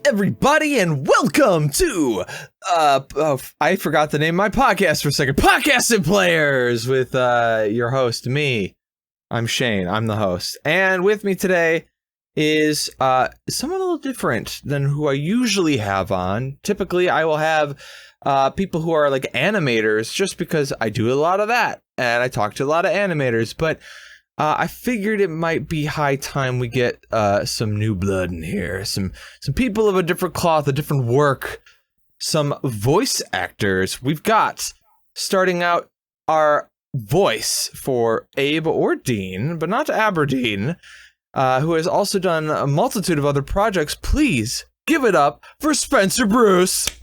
everybody, and welcome to I forgot the name of my podcast for a second. Podcasting Players with your host, me. I'm Shane. I'm the host, and with me today is someone a little different than who I usually have on. Typically, I will have people who are like animators, just because I do a lot of that, and I talk to a lot of animators, but I figured it might be high time we get some new blood in here, some people of a different cloth, a different work, some voice actors. We've got, starting out, our voice for Abe or Dean, but not Aberdeen, who has also done a multitude of other projects. Please give it up for Spencer Brus.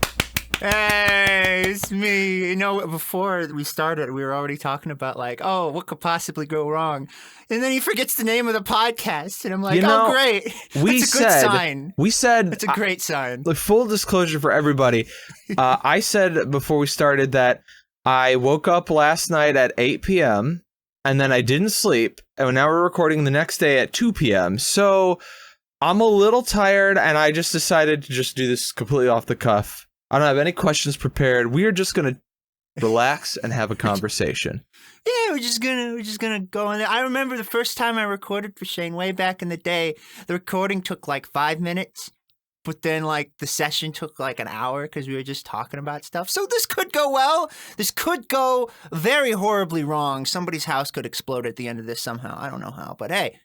Hey, it's me. You know, before we started, we were already talking about like, oh, what could possibly go wrong? And then he forgets the name of the podcast. And I'm like, oh, great. That's a good sign. We said... It's a great sign. Like, full disclosure for everybody. I said before we started that I woke up last night at 8 p.m. and then I didn't sleep. And now we're recording the next day at 2 p.m. So I'm a little tired, and I just decided to just do this completely off the cuff. I don't have any questions prepared. We are just gonna relax and have a conversation. Yeah, we're just gonna go in there. I remember the first time I recorded for Shane way back in the day. The recording took like 5 minutes, but then like the session took like an hour because we were just talking about stuff. So this could go well. This could go very horribly wrong. Somebody's house could explode at the end of this somehow. I don't know how, but hey,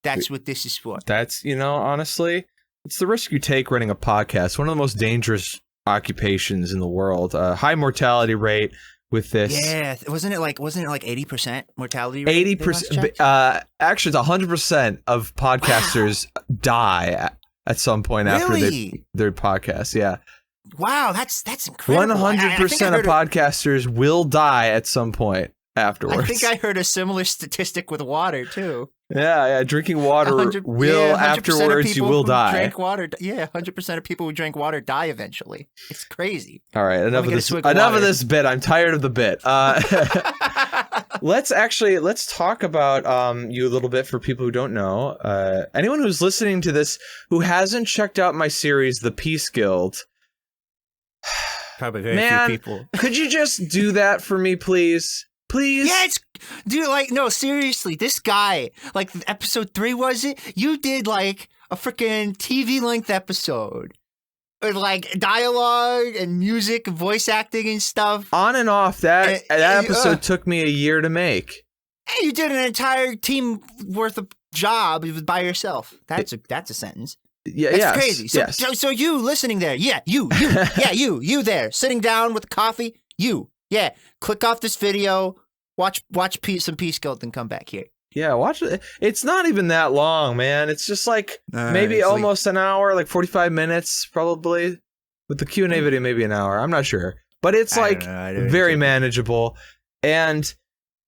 that's what this is for. That's, you know, honestly, it's the risk you take running a podcast. One of the most dangerous occupations in the world. High mortality rate with this. Yeah, wasn't it like 80% mortality rate? 80%. Actually, it's 100% of podcasters die at some point after their podcast. Yeah. Wow, that's incredible. 100% of podcasters will die at some point afterwards. I think I heard a similar statistic with water too. Yeah, drinking water will, afterwards, you will die. Drink water, 100% of people who drink water die eventually. It's crazy. All right, enough of this bit. I'm tired of the bit. Let's talk about you a little bit for people who don't know. Anyone who's listening to this who hasn't checked out my series, The Peace Guild. Probably very few people. Could you just do that for me, please? Please? Yeah, dude, like, no, seriously, this guy, like, episode 3, was it? You did, like, a freaking TV-length episode with, like, dialogue and music and voice acting and stuff. On and off, that episode took me a year to make. Hey, you did an entire team worth of job by yourself. That's a sentence. Yeah, that's crazy. So you listening there, you there, sitting down with coffee, click off this video, watch some Peace Guild, and come back here. Yeah, watch it. It's not even that long, man. It's just like maybe almost an hour, like 45 minutes, probably. With the Q&A video, maybe an hour. I'm not sure, but it's like very manageable. And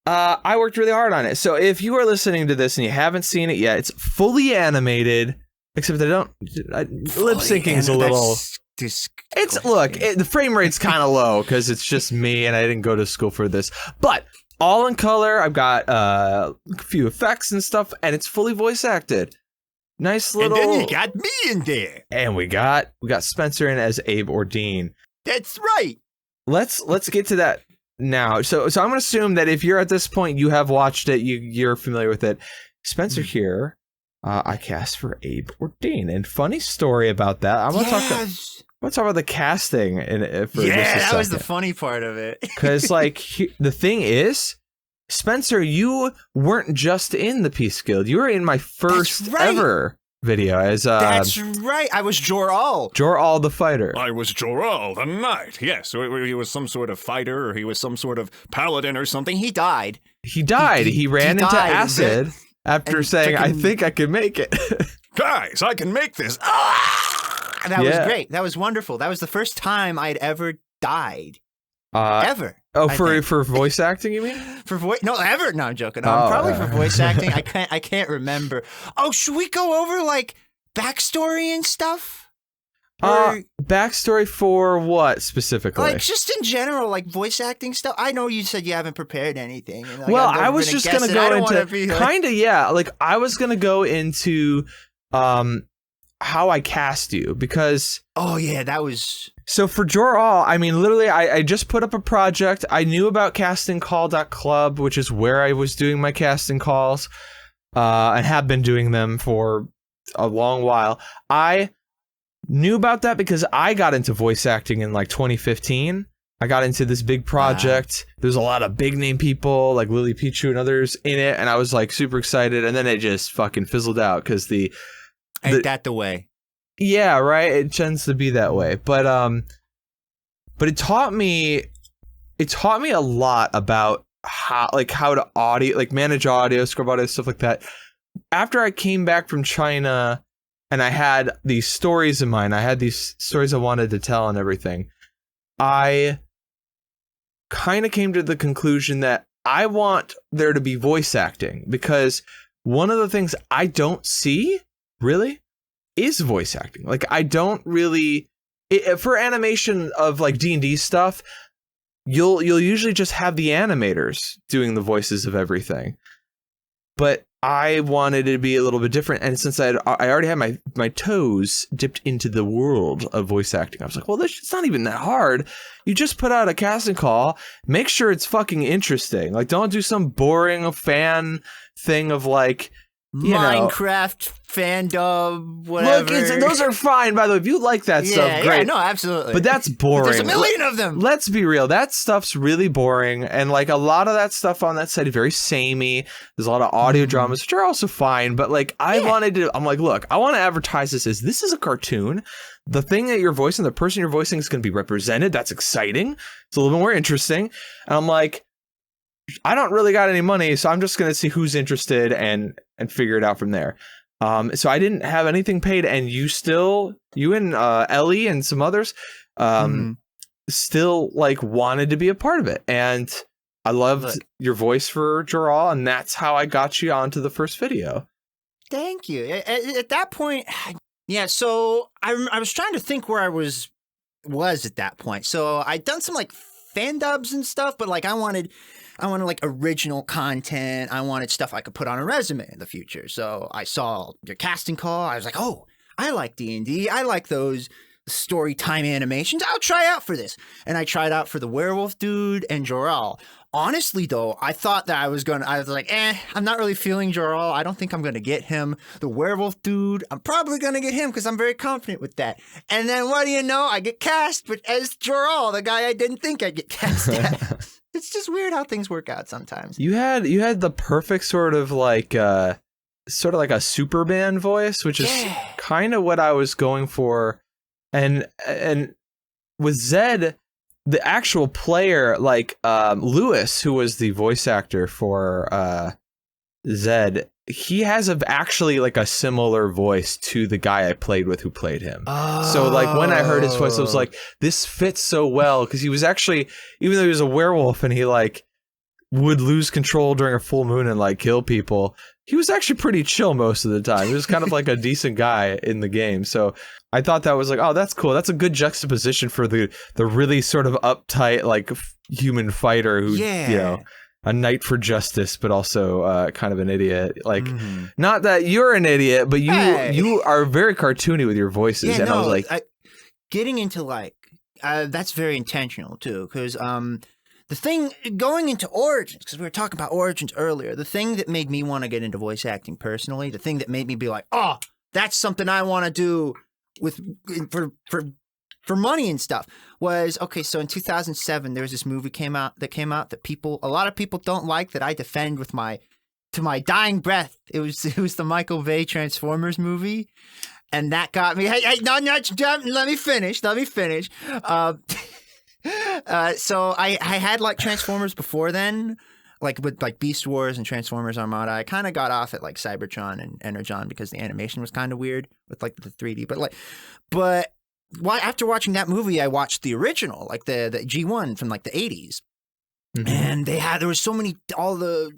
I worked really hard on it. So if you are listening to this and you haven't seen it yet, it's fully animated. Except lip syncing is a little. The frame rate's kind of low because it's just me and I didn't go to school for this. But all in color, I've got a few effects and stuff, and it's fully voice acted. Nice little. And then you got me in there. And we got Spencer in as Abe or Dean. That's right. Let's get to that now. So I'm gonna assume that if you're at this point, you have watched it, you're familiar with it. Spencer here. I cast for Abe or Dean, and funny story about that. I'm gonna talk about the casting for just a second. That was the funny part of it. Because the thing is, Spencer, you weren't just in the Peace Guild. You were in my first ever video as That's right. I was Jor-al. Jor-al the fighter. I was Jor-al the knight. Yes, he was some sort of fighter, or he was some sort of paladin or something. He died. He died. He ran into acid. After saying, I think I can make it. Guys, I can make this. That was great. That was wonderful. That was the first time I'd ever died. Ever. Oh, for voice acting, you mean? For voice? No, ever. No, I'm joking. Probably for voice acting. I can't remember. Oh, should we go over like backstory and stuff? Backstory for what specifically? Like just in general, like voice acting stuff. I know you said you haven't prepared anything. And, like, well, I was just gonna go into kind of like I was gonna go into how I cast you, because Oh yeah, that was. so for Jor-al, I mean, literally, I just put up a project. I knew about castingcall.club, which is where I was doing my casting calls, and have been doing them for a long while. I knew about that because I got into voice acting in like 2015. I got into this big project. There's a lot of big name people like Lily Pichu and others in it, and I was like super excited. And then it just fucking fizzled out because Ain't that the way? yeah, right. It tends to be that way, but it taught me a lot about how to audio, like manage audio, scrub audio, stuff like that. After I came back from China and I had these stories in mind, I had these stories I wanted to tell and everything, I kind of came to the conclusion that I want there to be voice acting, because one of the things I don't see really is voice acting. Like, I don't really, for animation of like D&D stuff, you'll usually just have the animators doing the voices of everything. But I wanted it to be a little bit different, and since I already had my toes dipped into the world of voice acting, I was like, well, it's not even that hard. You just put out a casting call, make sure it's fucking interesting. Like, don't do some boring fan thing of like, Minecraft fandom, whatever. Look, those are fine, by the way. If you like that stuff, great. Yeah, no, absolutely. But that's boring. There's a million of them. Let's be real. That stuff's really boring. And like a lot of that stuff on that site is very samey. There's a lot of audio dramas, which are also fine. But like, I'm like, look, I want to advertise this is a cartoon. The thing that you're voicing, the person you're voicing is going to be represented. That's exciting. It's a little bit more interesting. And I'm like, I don't really got any money, so I'm just going to see who's interested and figure it out from there. So I didn't have anything paid, and you and Ellie and some others still like wanted to be a part of it. And I loved your voice for Jor-al, and that's how I got you onto the first video. Thank you. At that point, yeah, so I was trying to think where I was at that point. So I'd done some like fan dubs and stuff, but like I wanted like original content. I wanted stuff I could put on a resume in the future. So I saw your casting call. I was like, oh, I like D&D. I like those story time animations. I'll try out for this. And I tried out for the werewolf dude and Jor-al. Honestly, though, I thought that I was like, I'm not really feeling Jor-al. I don't think I'm going to get him. The werewolf dude, I'm probably going to get him because I'm very confident with that. And then what do you know? I get cast as Jor-al, the guy I didn't think I'd get cast as. It's just weird how things work out sometimes. You had the perfect sort of like a Superman voice, which is kind of what I was going for. And with Zed, the actual player, like Lewis, who was the voice actor for Zed, he has actually like a similar voice to the guy I played with who played him. Oh. So like when I heard his voice, I was like, this fits so well, because he was actually, even though he was a werewolf and he like would lose control during a full moon and like kill people, he was actually pretty chill most of the time. He was kind of like a decent guy in the game. So I thought that was like, oh, that's cool. That's a good juxtaposition for the really sort of uptight like human fighter who, you know, a knight for justice, but also kind of an idiot. Like, not that you're an idiot, but you are very cartoony with your voices. Yeah, and I was like, getting into like that's very intentional too, because the thing going into Origins, because we were talking about Origins earlier, the thing that made me want to get into voice acting personally, the thing that made me be like, oh, that's something I want to do for money and stuff was, okay, so in 2007 there was this movie came out that a lot of people don't like, that I defend to my dying breath. It was the Michael Bay Transformers movie, and that got me. Hey, no, let me finish. So I had like Transformers before then, like with like Beast Wars and Transformers Armada. I kind of got off at like Cybertron and Energon because the animation was kind of weird with like the 3D, but after watching that movie, I watched the original, like the G1 from like the 80s. And there was so many, all the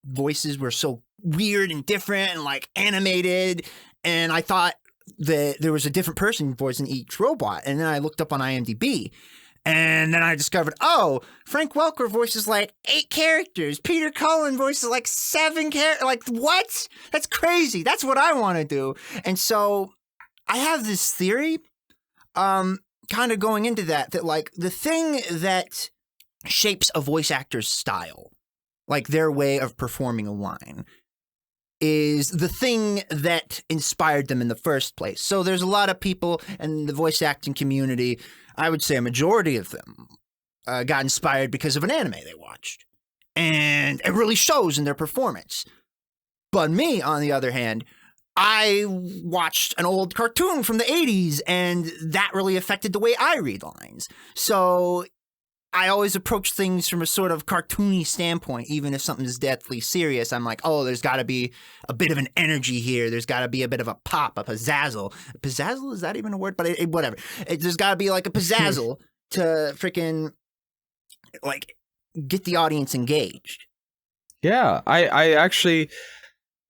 voices were so weird and different and like animated. And I thought that there was a different person voicing each robot. And then I looked up on IMDb, And then I discovered, Frank Welker voices like 8 characters. Peter Cullen voices like 7 characters. Like, what? That's crazy. That's what I want to do. And so I have this theory, kind of going into that like the thing that shapes a voice actor's style, like their way of performing a line, is the thing that inspired them in the first place. So there's a lot of people in the voice acting community, I would say a majority of them, got inspired because of an anime they watched. And it really shows in their performance. But me, on the other hand, I watched an old cartoon from the 80s, and that really affected the way I read lines. So I always approach things from a sort of cartoony standpoint, even if something is deathly serious. I'm like, there's got to be a bit of an energy here. There's got to be a bit of a pop, a pizzazzle. Pizzazzle, is that even a word? But whatever. There's got to be like a pizzazzle to freaking like get the audience engaged. Yeah, I actually,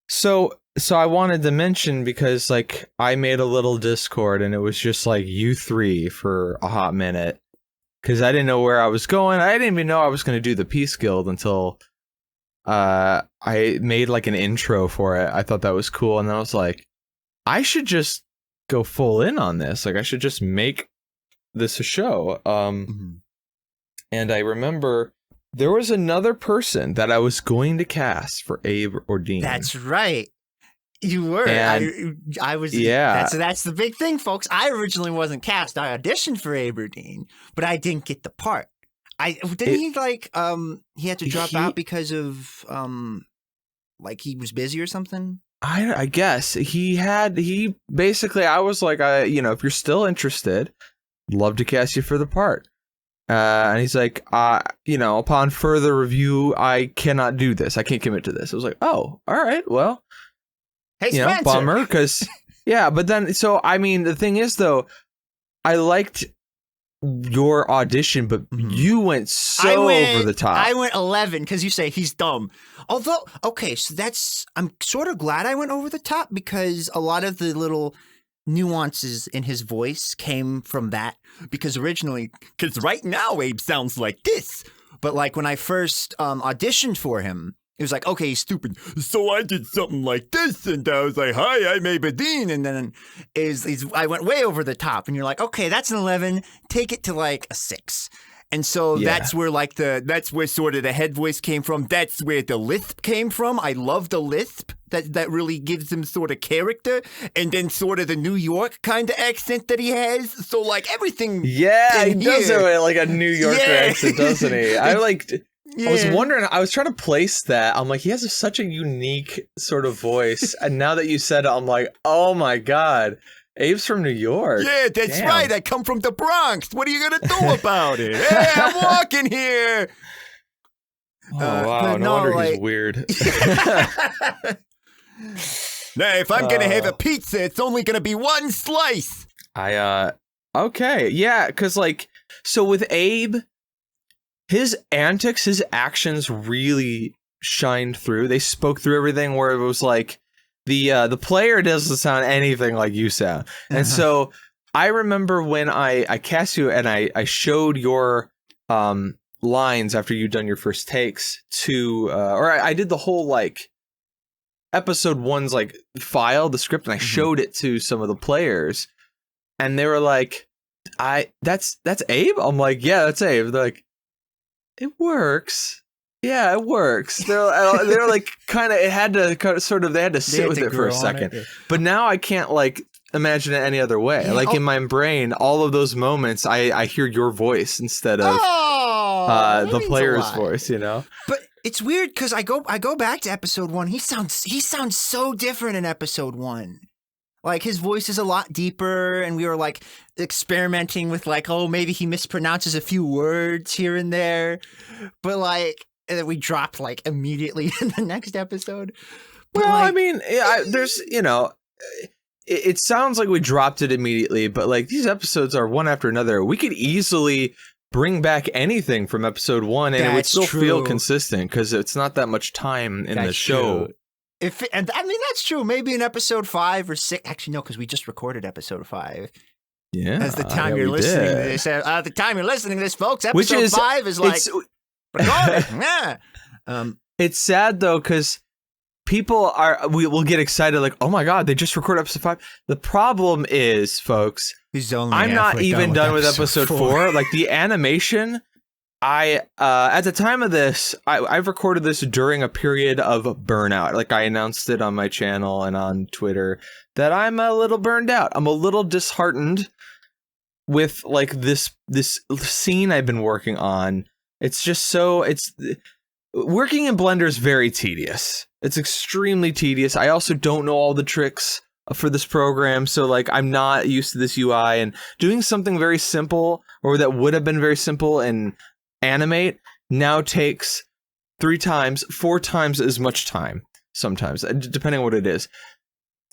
so I wanted to mention, because like I made a little Discord and it was just like you three for a hot minute. Because I didn't know where I was going. I didn't even know I was going to do the Peace Guild until I made like an intro for it. I thought that was cool. And then I was like, I should just go full in on this. Like, I should just make this a show. And I remember there was another person that I was going to cast for Abe or Dean. That's right. You were. I was. Yeah. That's the big thing, folks. I originally wasn't cast. I auditioned for Aberdeen, but I didn't get the part. He had to drop out because of like he was busy or something. I guess he basically, I was like, if you're still interested, love to cast you for the part. And he's like, upon further review, I cannot do this. I can't commit to this. I was like, oh, all right, well. Hey, Spencer. Bummer, because but then the thing is though, I liked your audition, but you went over the top. I went 11 because you say he's dumb. Although, okay, so I'm sort of glad I went over the top, because a lot of the little nuances in his voice came from that. Because right now Abe sounds like this, but like when I first auditioned for him, it was like, okay, he's stupid. So I did something like this, and I was like, hi, I'm Aberdeen. And then I went way over the top, and you're like, okay, that's an 11. Take it to like a 6. And so that's where that's where sort of the head voice came from. That's where the lisp came from. I love the lisp. That really gives him sort of character. And then sort of the New York kind of accent that he has. So like everything. Yeah, he does have like a New Yorker accent, doesn't he? I was wondering, I was trying to place that. I'm like, he has such a unique sort of voice. And now that you said it, I'm like, oh my God, Abe's from New York. Yeah, that's right. I come from the Bronx. What are you going to do about it? Hey, I'm walking here. Oh, wow. No wonder he's weird. Now, if I'm going to have a pizza, it's only going to be one slice. Okay. Yeah, because so with Abe, his antics, his actions really shined through. They spoke through everything, where it was like the player doesn't sound anything like you sound. And so I remember when I cast you and I showed your lines after you'd done your first takes to I did the whole episode 1's file, the script, and I showed it to some of the players, and they were like, that's Abe? I'm like, yeah, that's Abe. They're like, it works. Yeah, it works. They're like kind of, it had to sort of, they had to sit with it for a second. But now I can't imagine it any other way. Yeah, in my brain, all of those moments, I hear your voice instead of the player's voice, But it's weird because I go back to episode 1. He sounds so different in episode 1. His voice is a lot deeper, and we were experimenting with maybe he mispronounces a few words here and there, but and then we dropped immediately in the next episode. But, well, there's it sounds like we dropped it immediately, but these episodes are one after another. We could easily bring back anything from episode 1, and it would still feel consistent because it's not that much time in the show. True. That's true. Maybe in episode 5 or 6. Actually, no, because we just recorded episode 5. Yeah. As the time yeah, you're we listening to did. this, the time you're listening to this, folks, Which episode is 5 is like it's recorded. Yeah. it's sad though because people will get excited like, oh my god, they just recorded episode 5. The problem is, folks, He's only I'm not halfway even done with episode 4. 4. Like the animation, I at the time of this, I've recorded this during a period of burnout. Like I announced it on my channel and on Twitter that I'm a little burned out. I'm a little disheartened with like this scene I've been working on. It's just working in Blender is very tedious. It's extremely tedious. I also don't know all the tricks for this program, so like I'm not used to this UI, and doing something very simple or that would have been very simple in Animate now takes 3 times, 4 times as much time sometimes, depending on what it is.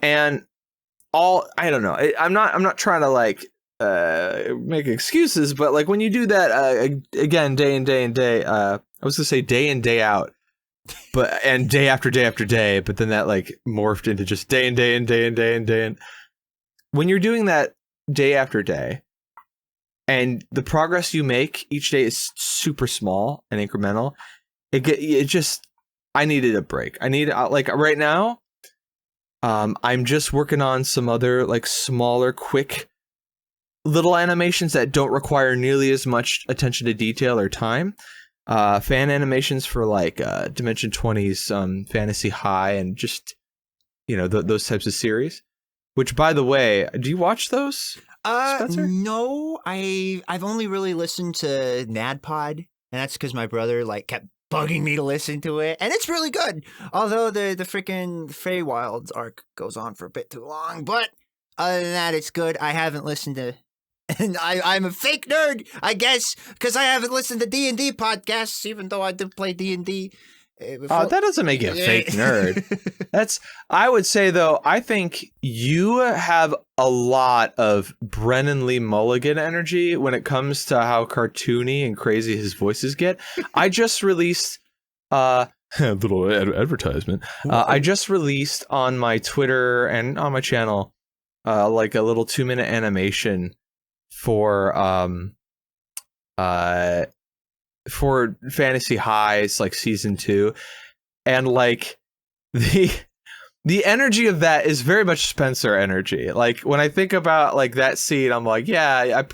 And I don't know. I'm not trying to like make excuses, but like when you do that again day in day I was gonna say day in day out, and day after day after day, but then that like morphed into just day and day and day and day and day. And when you're doing that day after day and the progress you make each day is super small and incremental, I needed a break. I need like right now I'm just working on some other like smaller quick little animations that don't require nearly as much attention to detail or time. Fan animations for like Dimension 20's Fantasy High and just, you know, those types of series. Which, by the way, do you watch those, Spencer? No, I've only really listened to NADPOD, and that's because my brother like kept bugging me to listen to it, and it's really good. Although the freaking Feywilds arc goes on for a bit too long, but other than that, it's good. I haven't listened to. And I'm a fake nerd, I guess, because I haven't listened to D&D podcasts, even though I did play D&D. Oh, that doesn't make you a fake nerd. I would say, though, I think you have a lot of Brennan Lee Mulligan energy when it comes to how cartoony and crazy his voices get. I just released a little advertisement. I just released on my Twitter and on my channel like a little 2-minute animation for Fantasy Highs, like season 2, and like the energy of that is very much Spencer energy. Like when I think about like that scene, I'm like, yeah,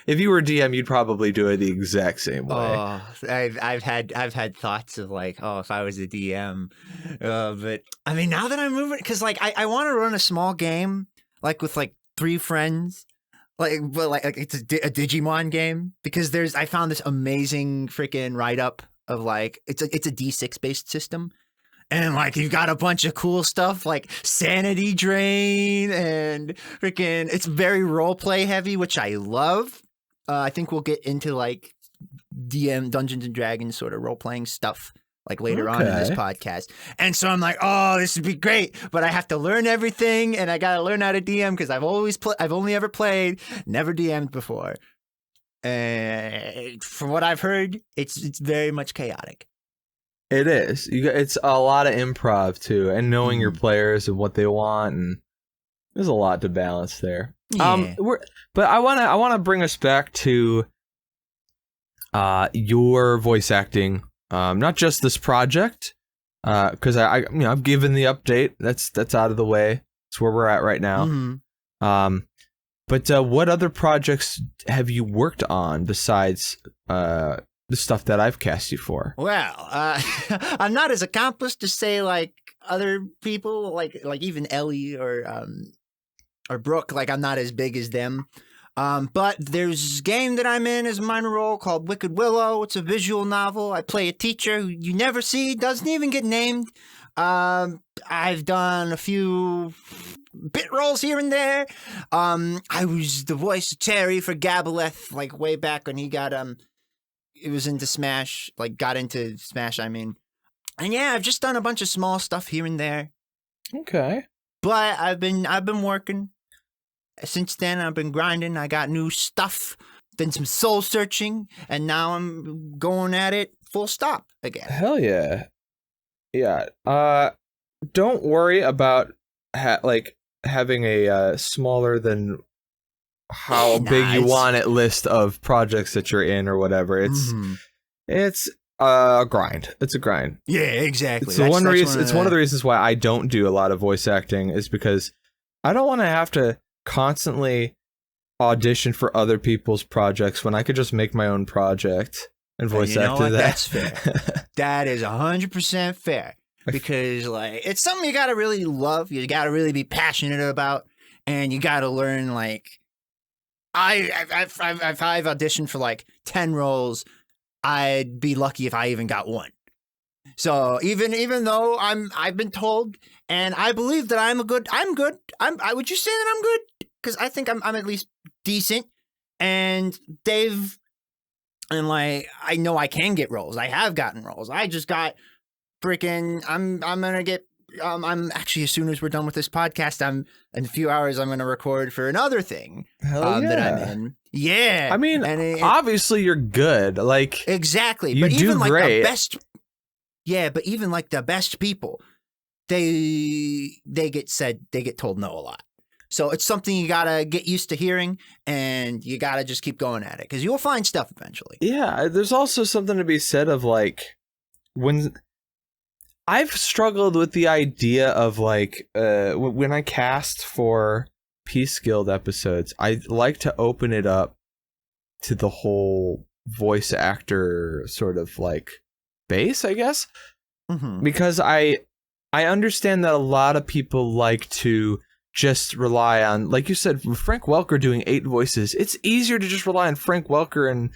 if you were DM, you'd probably do it the exact same way. Oh, I've had thoughts of like, oh, if I was a DM, but I mean, now that I'm moving, because like I want to run a small game like with like 3 friends. Like it's a Digimon game, because I found this amazing freaking write-up of like it's a D6 based system, and like you've got a bunch of cool stuff like sanity drain and freaking it's very role play heavy, which I love. I think we'll get into like DM Dungeons and Dragons sort of role playing stuff like later on in this podcast. And so I'm like, oh, this would be great, but I have to learn everything, and I got to learn how to DM because I've only ever played, never DM'd before. And from what I've heard, it's very much chaotic. It is. It's a lot of improv too, and knowing your players and what they want, and there's a lot to balance there. Yeah. But I want to bring us back to your voice acting. Not just this project, because I've given the update. That's out of the way. That's where we're at right now. Mm-hmm. But what other projects have you worked on besides the stuff that I've cast you for? Well, I'm not as accomplished to say like other people, like even Ellie or Brooke. Like I'm not as big as them. But there's a game that I'm in as a minor role called Wicked Willow. It's a visual novel. I play a teacher who you never see, doesn't even get named. I've done a few bit roles here and there. I was the voice of Terry for Gabaleth, like way back when he got it was into Smash, like got into Smash, I mean. And yeah, I've just done a bunch of small stuff here and there. Okay. But I've been working. Since then, I've been grinding. I got new stuff, then some soul searching, and now I'm going at it full stop again. Hell yeah. Yeah. Don't worry about having a smaller than how big you want it list of projects that you're in or whatever. It's a grind. It's a grind. Yeah, exactly. It's one reason. It's one of the reasons why I don't do a lot of voice acting is because I don't want to have to constantly audition for other people's projects when I could just make my own project and voice act to that. That's fair. That is 100% fair. Because like it's something you gotta really love, you gotta really be passionate about, and you gotta learn. Like I've auditioned for like 10 roles, I'd be lucky if I even got one. So even though I've been told, and I believe that I'm good. Would you say that I'm good? Because I think I'm at least decent, and Dave, and like I know I can get roles. I have gotten roles. I just got. Freaking, I'm gonna get. I'm actually as soon as we're done with this podcast, in a few hours I'm gonna record for another thing. That I'm in. Yeah, I mean, obviously you're good. Like exactly, you but do even like great. the best. Yeah, but even like the best people, they get told no a lot. So it's something you gotta get used to hearing, and you gotta just keep going at it because you'll find stuff eventually. Yeah, there's also something to be said of like when. I've struggled with the idea of like when I cast for Peace Guild episodes, I like to open it up to the whole voice actor sort of like base, I guess, because I understand that a lot of people like to just rely on, like you said, Frank Welker doing 8 voices. It's easier to just rely on Frank Welker and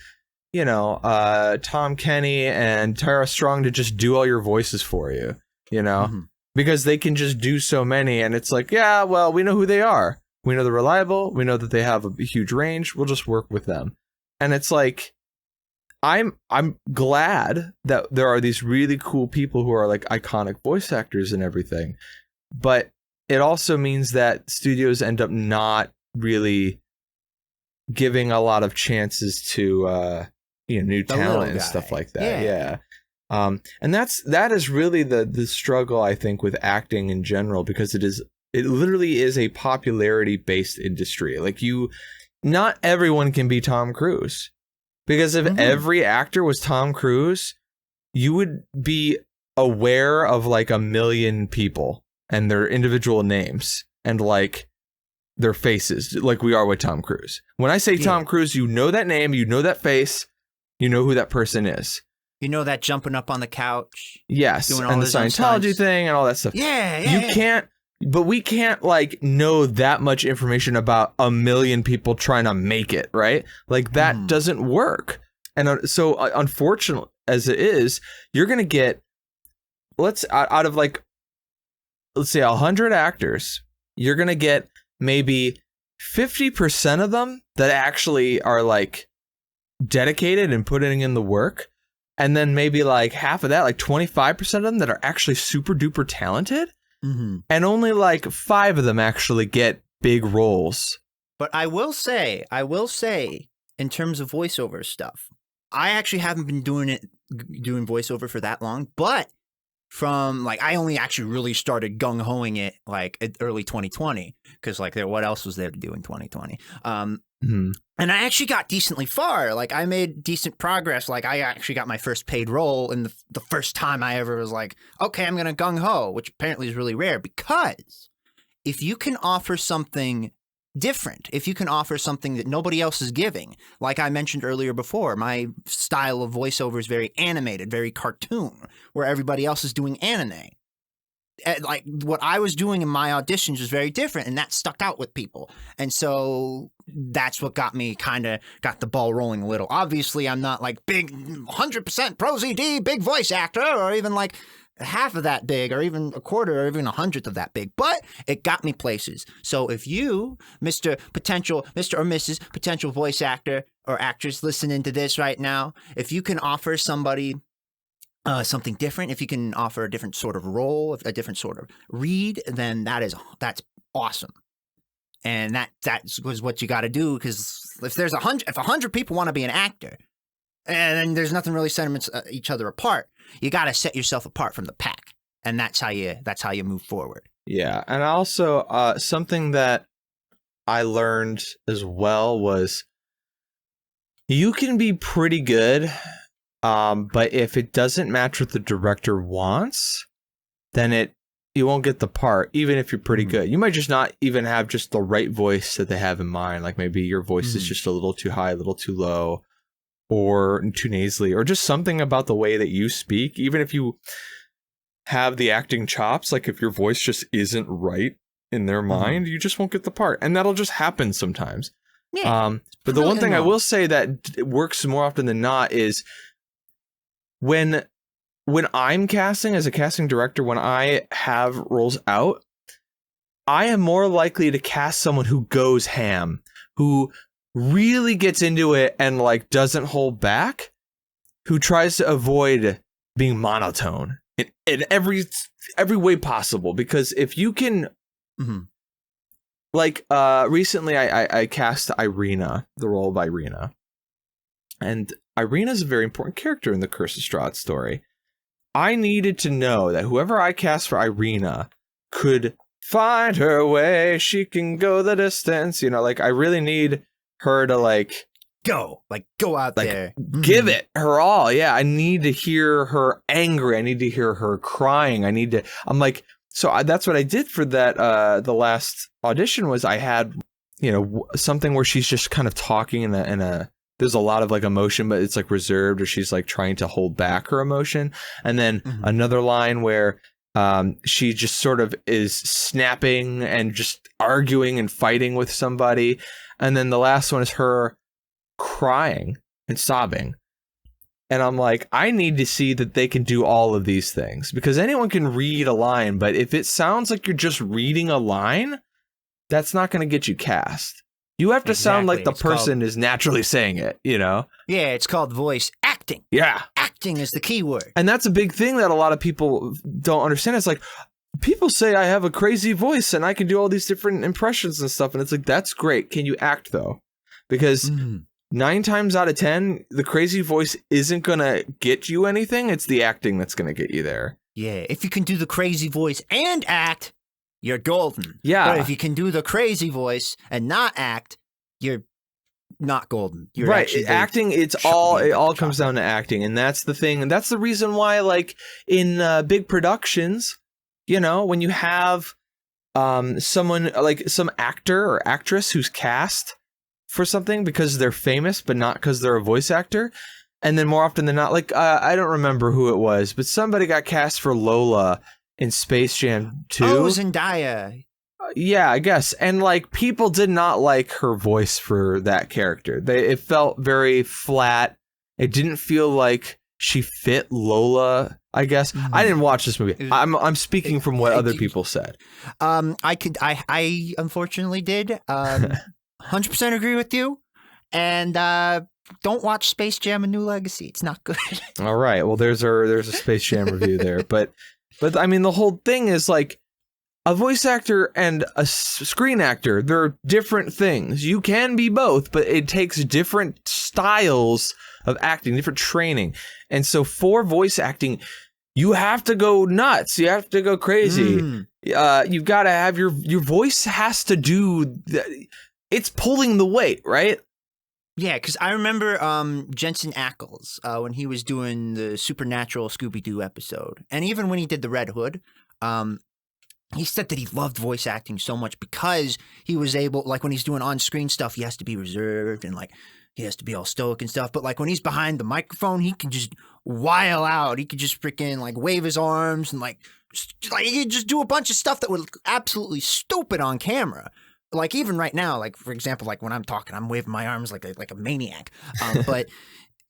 Tom Kenny and Tara Strong to just do all your voices for you, because they can just do so many. And it's like, yeah, well, we know who they are. We know they're reliable. We know that they have a huge range. We'll just work with them. And it's like, I'm glad that there are these really cool people who are like iconic voice actors and everything. But it also means that studios end up not really giving a lot of chances to, new talent and stuff like that. Yeah. And that is really the struggle, I think, with acting in general, because it literally is a popularity based industry. Like not everyone can be Tom Cruise, because if every actor was Tom Cruise, you would be aware of like 1 million people and their individual names and like their faces, like we are with Tom Cruise. When I say Tom Cruise, you know that name, you know that face. You know who that person is. You know that jumping up on the couch. Yes, and the Scientology thing and all that stuff. Yeah. We can't like know that much information about 1 million people trying to make it, right? Like that doesn't work. And so unfortunate as it is, you're going to get, out of like, let's say 100 actors, you're going to get maybe 50% of them that actually are like dedicated and putting in the work, and then maybe like half of that, like 25% of them that are actually super duper talented, and only like 5 of them actually get big roles. But I will say in terms of voiceover stuff, I actually haven't been doing voiceover for that long, but from like I only actually really started gung-hoing it like early 2020, because like what else was there to do in 2020? And I actually got decently far. Like I made decent progress. Like I actually got my first paid role in the first time I ever was like, okay, I'm gonna gung-ho, which apparently is really rare, because if you can offer something different, if you can offer something that nobody else is giving, like I mentioned earlier before, my style of voiceover is very animated, very cartoon, where everybody else is doing anime. Like what I was doing in my auditions was very different, and that stuck out with people. And so that's what got the ball rolling a little. Obviously, I'm not like big 100% pro ZD, big voice actor, or even like half of that big, or even a quarter, or even 100th of that big, but it got me places. So if you, Mr. or Mrs. potential voice actor or actress listening to this right now, if you can offer somebody something different, if you can offer a different sort of role, a different sort of read, then that's awesome. And that was what you got to do, because if 100 people want to be an actor, and then there's nothing really setting each other apart, you got to set yourself apart from the pack, and that's how you move forward. Yeah, and also something that I learned as well was you can be pretty good, but if it doesn't match what the director wants, then you won't get the part, even if you're pretty good. You might just not even have just the right voice that they have in mind. Like maybe your voice is just a little too high, a little too low, or too nasally, or just something about the way that you speak. Even if you have the acting chops, like if your voice just isn't right in their mind, you just won't get the part. And that'll just happen sometimes. Yeah. But the one thing I will say that works more often than not is when I'm casting as a casting director, when I have roles out, I am more likely to cast someone who goes ham, who really gets into it and like doesn't hold back, who tries to avoid being monotone in every way possible. Because if you can, like recently I cast Irina, the role of Irina, and Irina is a very important character in the Curse of Strahd story. I needed to know that whoever I cast for Irina could find her way. She can go the distance. You know, like I really need her to go out there, give it her all. Yeah, I need to hear her angry. I need to hear her crying. That's what I did for that. The last audition was I had, something where she's just kind of talking in a there's a lot of like emotion, but it's like reserved, or she's like trying to hold back her emotion. And then another line where she just sort of is snapping and just arguing and fighting with somebody. And then the last one is her crying and sobbing. And I'm like, I need to see that they can do all of these things, because anyone can read a line, but if it sounds like you're just reading a line, that's not going to get you cast. You have to sound like the person is naturally saying it, Yeah, it's called voice acting. Yeah. Acting is the key word. And that's a big thing that a lot of people don't understand. It's like, people say I have a crazy voice and I can do all these different impressions and stuff. And it's like, that's great. Can you act, though? Because 9 times out of 10, the crazy voice isn't going to get you anything. It's the acting that's going to get you there. Yeah, if you can do the crazy voice and act, you're golden. Yeah. But if you can do the crazy voice and not act, you're not golden. You're right. Acting, it all comes down to acting. And that's the thing. And that's the reason why, like, in big productions, when you have someone, like some actor or actress who's cast for something because they're famous, but not because they're a voice actor. And then more often than not, like, I don't remember who it was, but somebody got cast for Lola in Space Jam 2. Oh, Zendaya. Yeah, I guess. And like, people did not like her voice for that character. It felt very flat. It didn't feel like she fit Lola, I guess. I didn't watch this movie. I'm speaking from what other people said. I unfortunately did 100% agree with you. And don't watch Space Jam: A New Legacy. It's not good. All right. Well, there's a Space Jam review there, but I mean, the whole thing is like, a voice actor and a screen actor, they're different things. You can be both, but it takes different styles of acting, different training. And so for voice acting, you have to go nuts. You have to go crazy. You've got to have your voice has to do, it's pulling the weight, right? Yeah, because I remember Jensen Ackles when he was doing the Supernatural Scooby-Doo episode. And even when he did the Red Hood, he said that he loved voice acting so much because he was able, like when he's doing on-screen stuff, he has to be reserved and like he has to be all stoic and stuff. But like when he's behind the microphone, he can just while out. He could just freaking like wave his arms and like he could just do a bunch of stuff that would look absolutely stupid on camera. Like even right now, like for example, like when I'm talking, I'm waving my arms like a maniac. But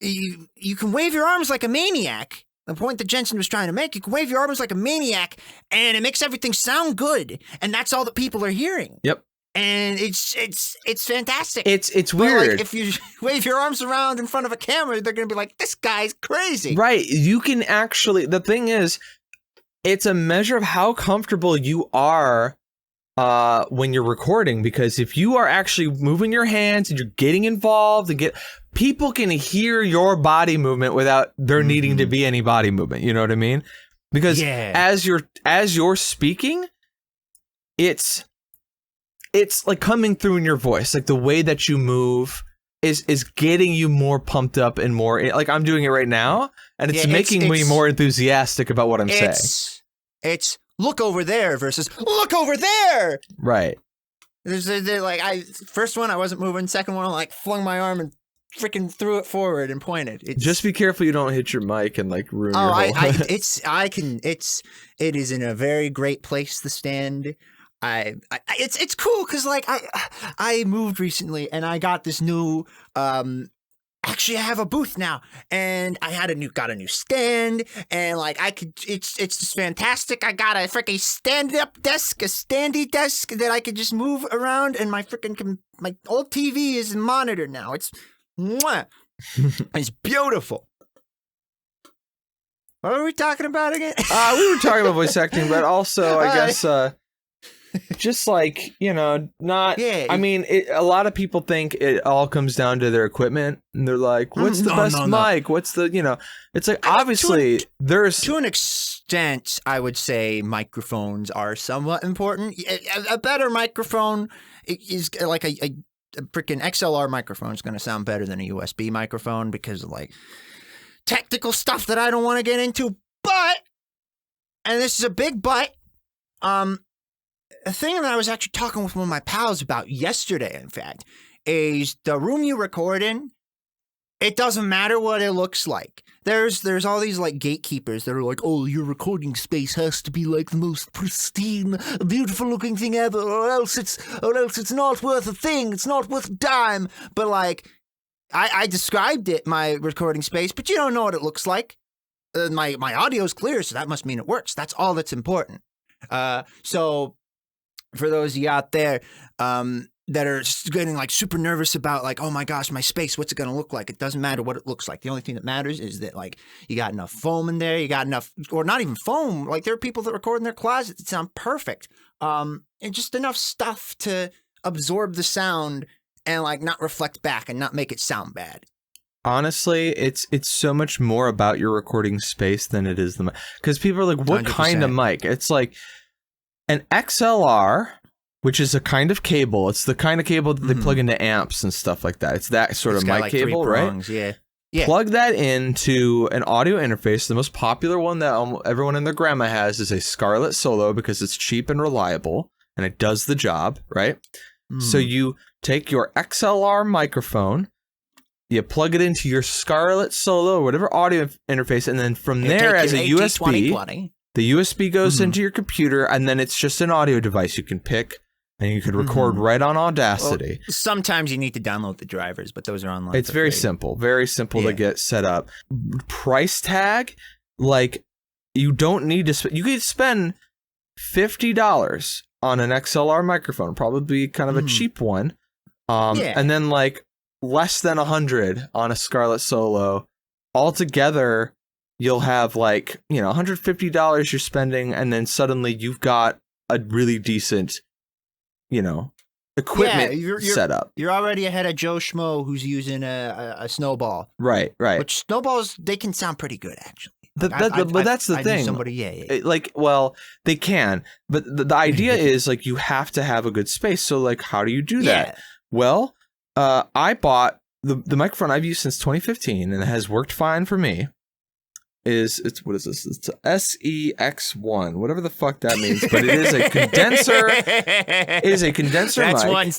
you can wave your arms like a maniac. The point that Jensen was trying to make, you can wave your arms like a maniac, and it makes everything sound good, and that's all that people are hearing. Yep. And it's fantastic. It's weird. Like, if you wave your arms around in front of a camera, they're gonna be like, "This guy's crazy." Right. You can actually. The thing is, it's a measure of how comfortable you are when you're recording, because if you are actually moving your hands and you're getting involved and people can hear your body movement without there needing to be any body movement. You know what I mean? Because as you're speaking, it's it's like coming through in your voice, like the way that you move is getting you more pumped up and more like I'm doing it right now, and it's making me more enthusiastic about what I'm saying. It's look over there versus look over there. Right. They're like first one I wasn't moving, second one I like flung my arm and freaking threw it forward and pointed. Just be careful you don't hit your mic and like ruin your whole. It is in a very great place to stand. It's cool because like I moved recently and I got this new actually I have a booth now and I got a new stand and like it's just fantastic. I got a freaking standy desk that I could just move around, and my old TV is monitored now. It's it's beautiful. What were we talking about again? We were talking about voice acting, but also I guess just like, not. Yeah, I mean, a lot of people think it all comes down to their equipment, and they're like, "What's the best mic? What's the It's like obviously there's to an extent, I would say microphones are somewhat important. A better microphone is like a freaking XLR microphone is going to sound better than a USB microphone because of like technical stuff that I don't want to get into. But, and this is a big but, a thing that I was actually talking with one of my pals about yesterday, in fact, is the room you record in, it doesn't matter what it looks like. There's all these like gatekeepers that are like, oh, your recording space has to be like the most pristine, beautiful looking thing ever, or else it's not worth a thing. It's not worth a dime. But like, I described it, my recording space, but you don't know what it looks like. My audio's clear, so that must mean it works. That's all that's important. So for those of you out there that are getting like super nervous about like, oh my gosh, my space, what's it going to look like? It doesn't matter what it looks like. The only thing that matters is that like you got enough foam in there, you got enough, or not even foam. Like there are people that record in their closets that sound perfect. And just enough stuff to absorb the sound and like not reflect back and not make it sound bad. Honestly, it's so much more about your recording space than it is the mic. Because people are like, what 100%. Kind of mic? It's like an XLR, which is a kind of cable. It's the kind of cable that they plug into amps and stuff like that. It's that sort of mic like cable, right? Yeah. Plug that into an audio interface. The most popular one that everyone and their grandma has is a Scarlett Solo because it's cheap and reliable, and it does the job, right? So you take your XLR microphone, you plug it into your Scarlett Solo or whatever audio interface, and then from there as a USB, the USB goes into your computer, and then it's just an audio device you can pick, and you can record right on Audacity. Well, sometimes you need to download the drivers, but those are online. It's very simple to get set up. Price tag, like you don't need to you could spend $50 on an XLR microphone, probably kind of a cheap one. And then like less than $100 on a Scarlett Solo. Altogether, you'll have like, $150 you're spending, and then suddenly you've got a really decent, equipment setup. You're already ahead of Joe Schmo who's using a snowball. Right. Which snowballs, they can sound pretty good, actually. But that's the thing. They can, but the idea is like you have to have a good space. So like, how do you do that? Well, I bought the microphone I've used since 2015, and it has worked fine for me. What is this? It's a SEX1, whatever the fuck that means, but it is a condenser. It is a condenser mic.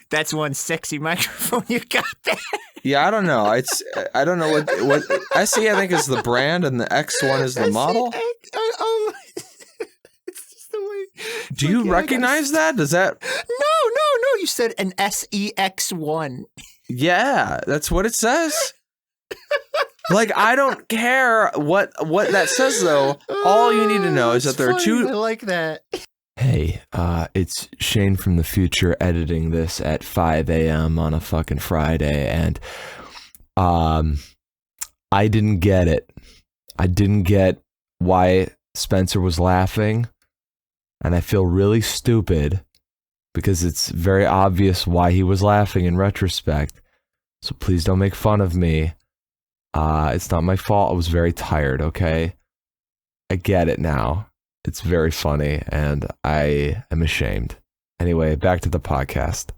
That's one sexy microphone you got there. Yeah, I don't know. I don't know what SE I think is the brand, and the X1 is the model. It's just the way. Do you recognize that? Does that? No. You said an SEX1. Yeah, that's what it says. Like, I don't care what that says, though. All you need to know is that there are two. I like that. Hey, it's Shane from the future editing this at 5 a.m. on a fucking Friday, and I didn't get it. I didn't get why Spencer was laughing, and I feel really stupid because it's very obvious why he was laughing in retrospect. So please don't make fun of me. It's not my fault. I was very tired, okay? I get it now. It's very funny, and I am ashamed. Anyway, back to the podcast.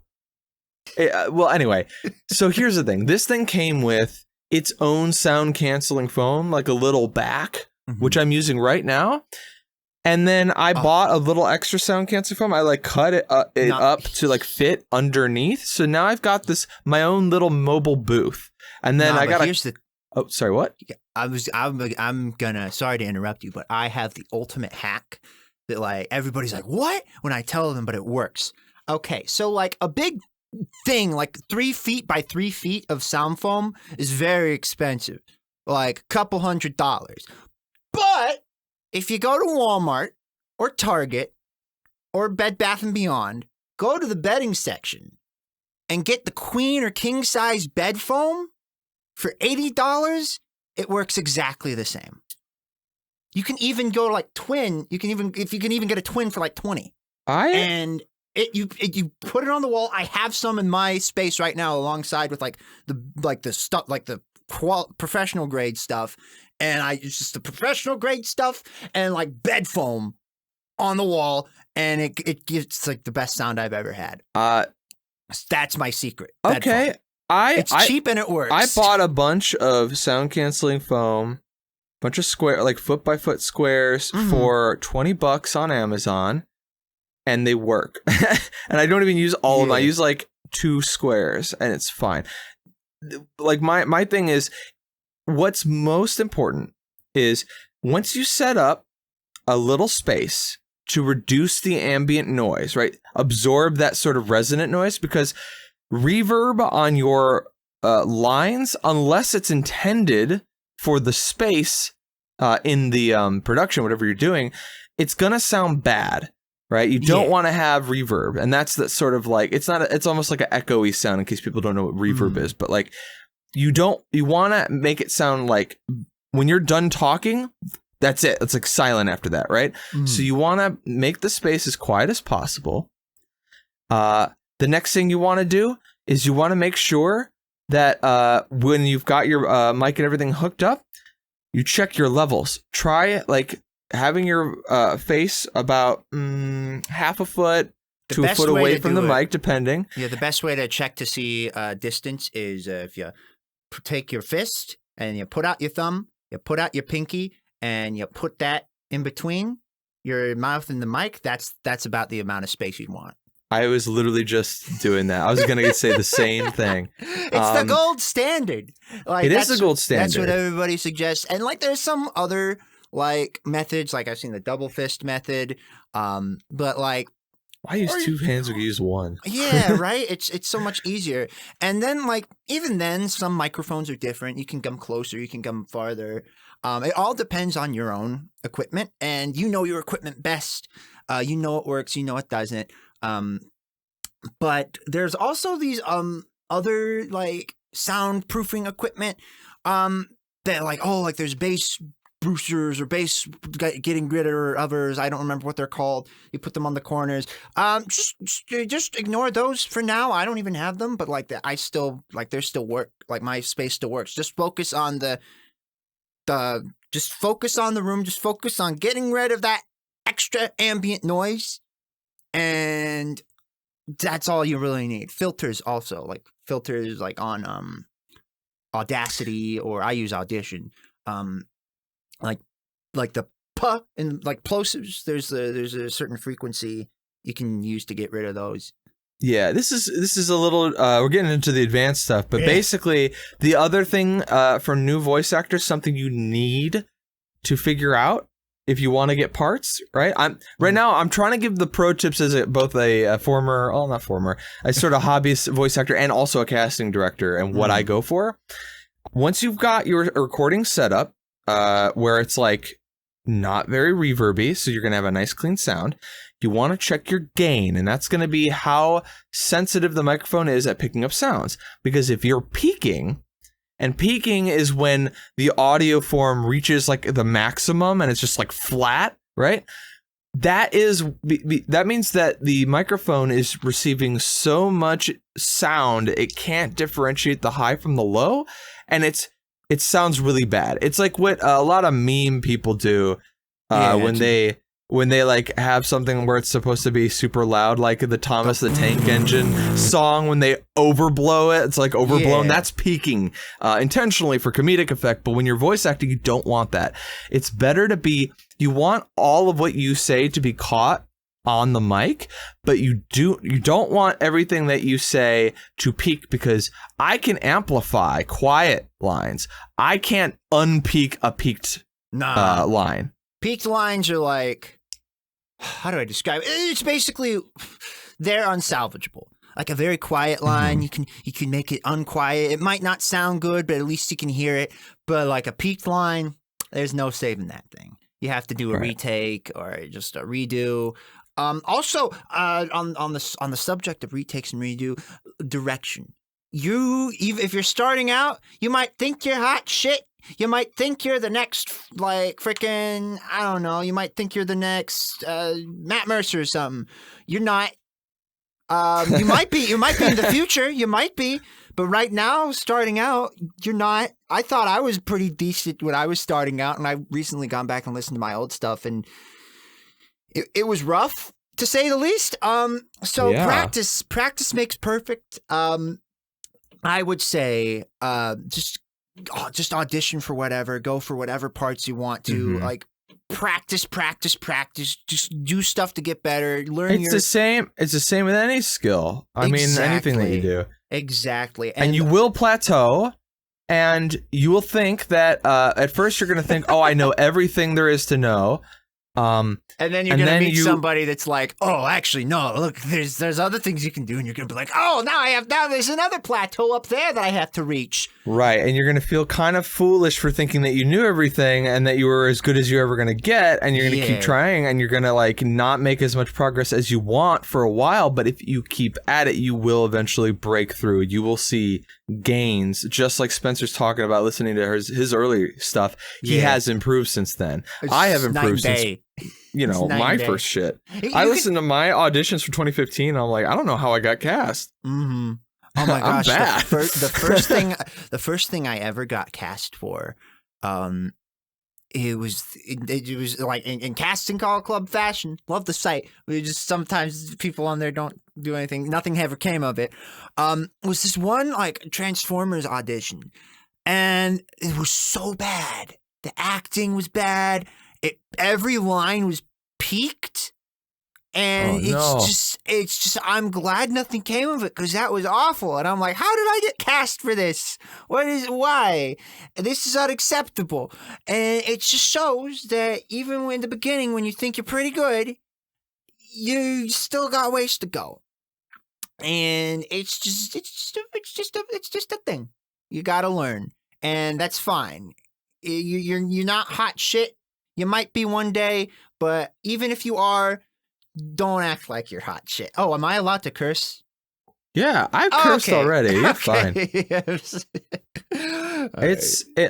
Well, anyway, so here's the thing. This thing came with its own sound canceling foam, like a little back, which I'm using right now. And then I bought a little extra sound canceling foam. I like cut it up to like fit underneath. So now I've got my own little mobile booth. And then oh, sorry, what? I'm gonna, sorry to interrupt you, but I have the ultimate hack that like everybody's like, what? When I tell them, but it works. Okay, so like a big thing, like 3 feet by 3 feet of sound foam is very expensive, like a couple $100. But if you go to Walmart or Target or Bed Bath & Beyond, go to the bedding section and get the queen or king size bed foam for $80. It works exactly the same. You can even go like twin. You can even get a twin for like 20. And you put it on the wall. I have some in my space right now, alongside with like the stuff, like the professional grade stuff. And I use just the professional grade stuff and like bed foam on the wall, and it gives like the best sound I've ever had. That's my secret. Okay, it's cheap and it works. I bought a bunch of sound canceling foam, bunch of square, like foot by foot squares for $20 on Amazon, and they work. And I don't even use all of them. I use like 2 squares, and it's fine. Like my thing is, what's most important is once you set up a little space to reduce the ambient noise, right? Absorb that sort of resonant noise, because reverb on your lines, unless it's intended for the space in the production, whatever you're doing, it's gonna sound bad, right? You don't want to have reverb, and that's the sort of like, it's almost like an echoey sound, in case people don't know what reverb is, but like you want to make it sound like when you're done talking, that's it. It's like silent after that, right? So you want to make the space as quiet as possible. The next thing you want to do is you want to make sure that when you've got your mic and everything hooked up, you check your levels. Try like having your face about half a foot to a foot away from the mic, depending. Yeah, the best way to check to see distance is if you take your fist and you put out your thumb, you put out your pinky, and you put that in between your mouth and the mic. That's about the amount of space you'd want. I was literally just doing that. I was going to say the same thing. It's the gold standard. Like, it is the gold standard. That's what everybody suggests. And like, there's some other like methods. Like I've seen the double fist method. But like, why use 2 hands or use 1? Yeah, right. It's so much easier. And then like, even then, some microphones are different. You can come closer. You can come farther. It all depends on your own equipment, and you know your equipment best. You know what works. You know what doesn't. But there's also these other like soundproofing equipment that like, oh, like there's bass boosters or bass getting rid of others. I don't remember what they're called. You put them on the corners. Just ignore those for now. I don't even have them, but like I still like they still work. Like my space still works. Just focus on just focus on the room. Just focus on getting rid of that extra ambient noise. And that's all you really need. Filters also, like filters like on Audacity, or I use Audition. Like the puh and like plosives, there's a certain frequency you can use to get rid of those. Yeah, this is a little we're getting into the advanced stuff, but basically the other thing for new voice actors, something you need to figure out if you want to get parts, right? Right now I'm trying to give the pro tips as both a former, oh not former, a sort of hobbyist voice actor and also a casting director, and what I go for. Once you've got your recording set up, where it's like not very reverby, so you're gonna have a nice clean sound, you want to check your gain, and that's gonna be how sensitive the microphone is at picking up sounds. Because if you're peaking, and peaking is when the audio form reaches like the maximum and it's just like flat, right? That means that the microphone is receiving so much sound it can't differentiate the high from the low, and it sounds really bad. It's like what a lot of meme people do when they when they like have something where it's supposed to be super loud, like the Thomas the Tank Engine song, when they overblow it, it's like overblown. Yeah. That's peaking intentionally for comedic effect. But when you're voice acting, you don't want that. It's better to be, you want all of what you say to be caught on the mic, but you don't want everything that you say to peak, because I can amplify quiet lines. I can't unpeak a peaked line. Peaked lines are like, how do I describe it? It's basically, they're unsalvageable. Like a very quiet line, you can make it unquiet. It might not sound good, but at least you can hear it. But like a peaked line, there's no saving that thing. You have to do a retake or just a redo. Also, on the subject of retakes and redo, direction. Even if you're starting out, you might think you're hot shit. You might think you're the next, like, freaking, I don't know, you might think you're the next Matt Mercer or something. You're not. You might be in the future. You might be. But right now, starting out, you're not. I thought I was pretty decent when I was starting out, and I've recently gone back and listened to my old stuff, and it was rough, to say the least. So practice makes perfect. I would say just audition for whatever, go for whatever parts you want to, like practice, just do stuff to get better, learn the same with any skill. I mean, anything that you do. Exactly. And you will plateau, and you will think that at first you're going to think, oh, I know everything there is to know. And then you're going to meet somebody that's like, oh, actually, no, look, there's other things you can do. And you're going to be like, oh, now there's another plateau up there that I have to reach. Right. And you're going to feel kind of foolish for thinking that you knew everything and that you were as good as you're ever going to get. And you're going to keep trying, and you're going to like not make as much progress as you want for a while. But if you keep at it, you will eventually break through. You will see gains, just like Spencer's talking about listening to his early stuff. He has improved since then. I have improved since, my first shit. I listened to my auditions for 2015. I'm like, I don't know how I got cast. Mm-hmm. Oh my gosh. Bad. The first thing I ever got cast for, it was like in casting call club fashion. Love the site. We just, sometimes people on there don't do anything. Nothing ever came of it. Was this one like Transformers audition, and it was so bad. The acting was bad. Every line was peaked, and it's just I'm glad nothing came of it, because that was awful. And I'm like, how did I get cast for this? Why? This is unacceptable. And it just shows that even in the beginning, when you think you're pretty good, you still got ways to go. And it's just a thing. You got to learn, and that's fine. You're not hot shit. You might be one day, but even if you are, don't act like you're hot shit. Oh, am I allowed to curse? Yeah, I've cursed already. You're fine. Yes.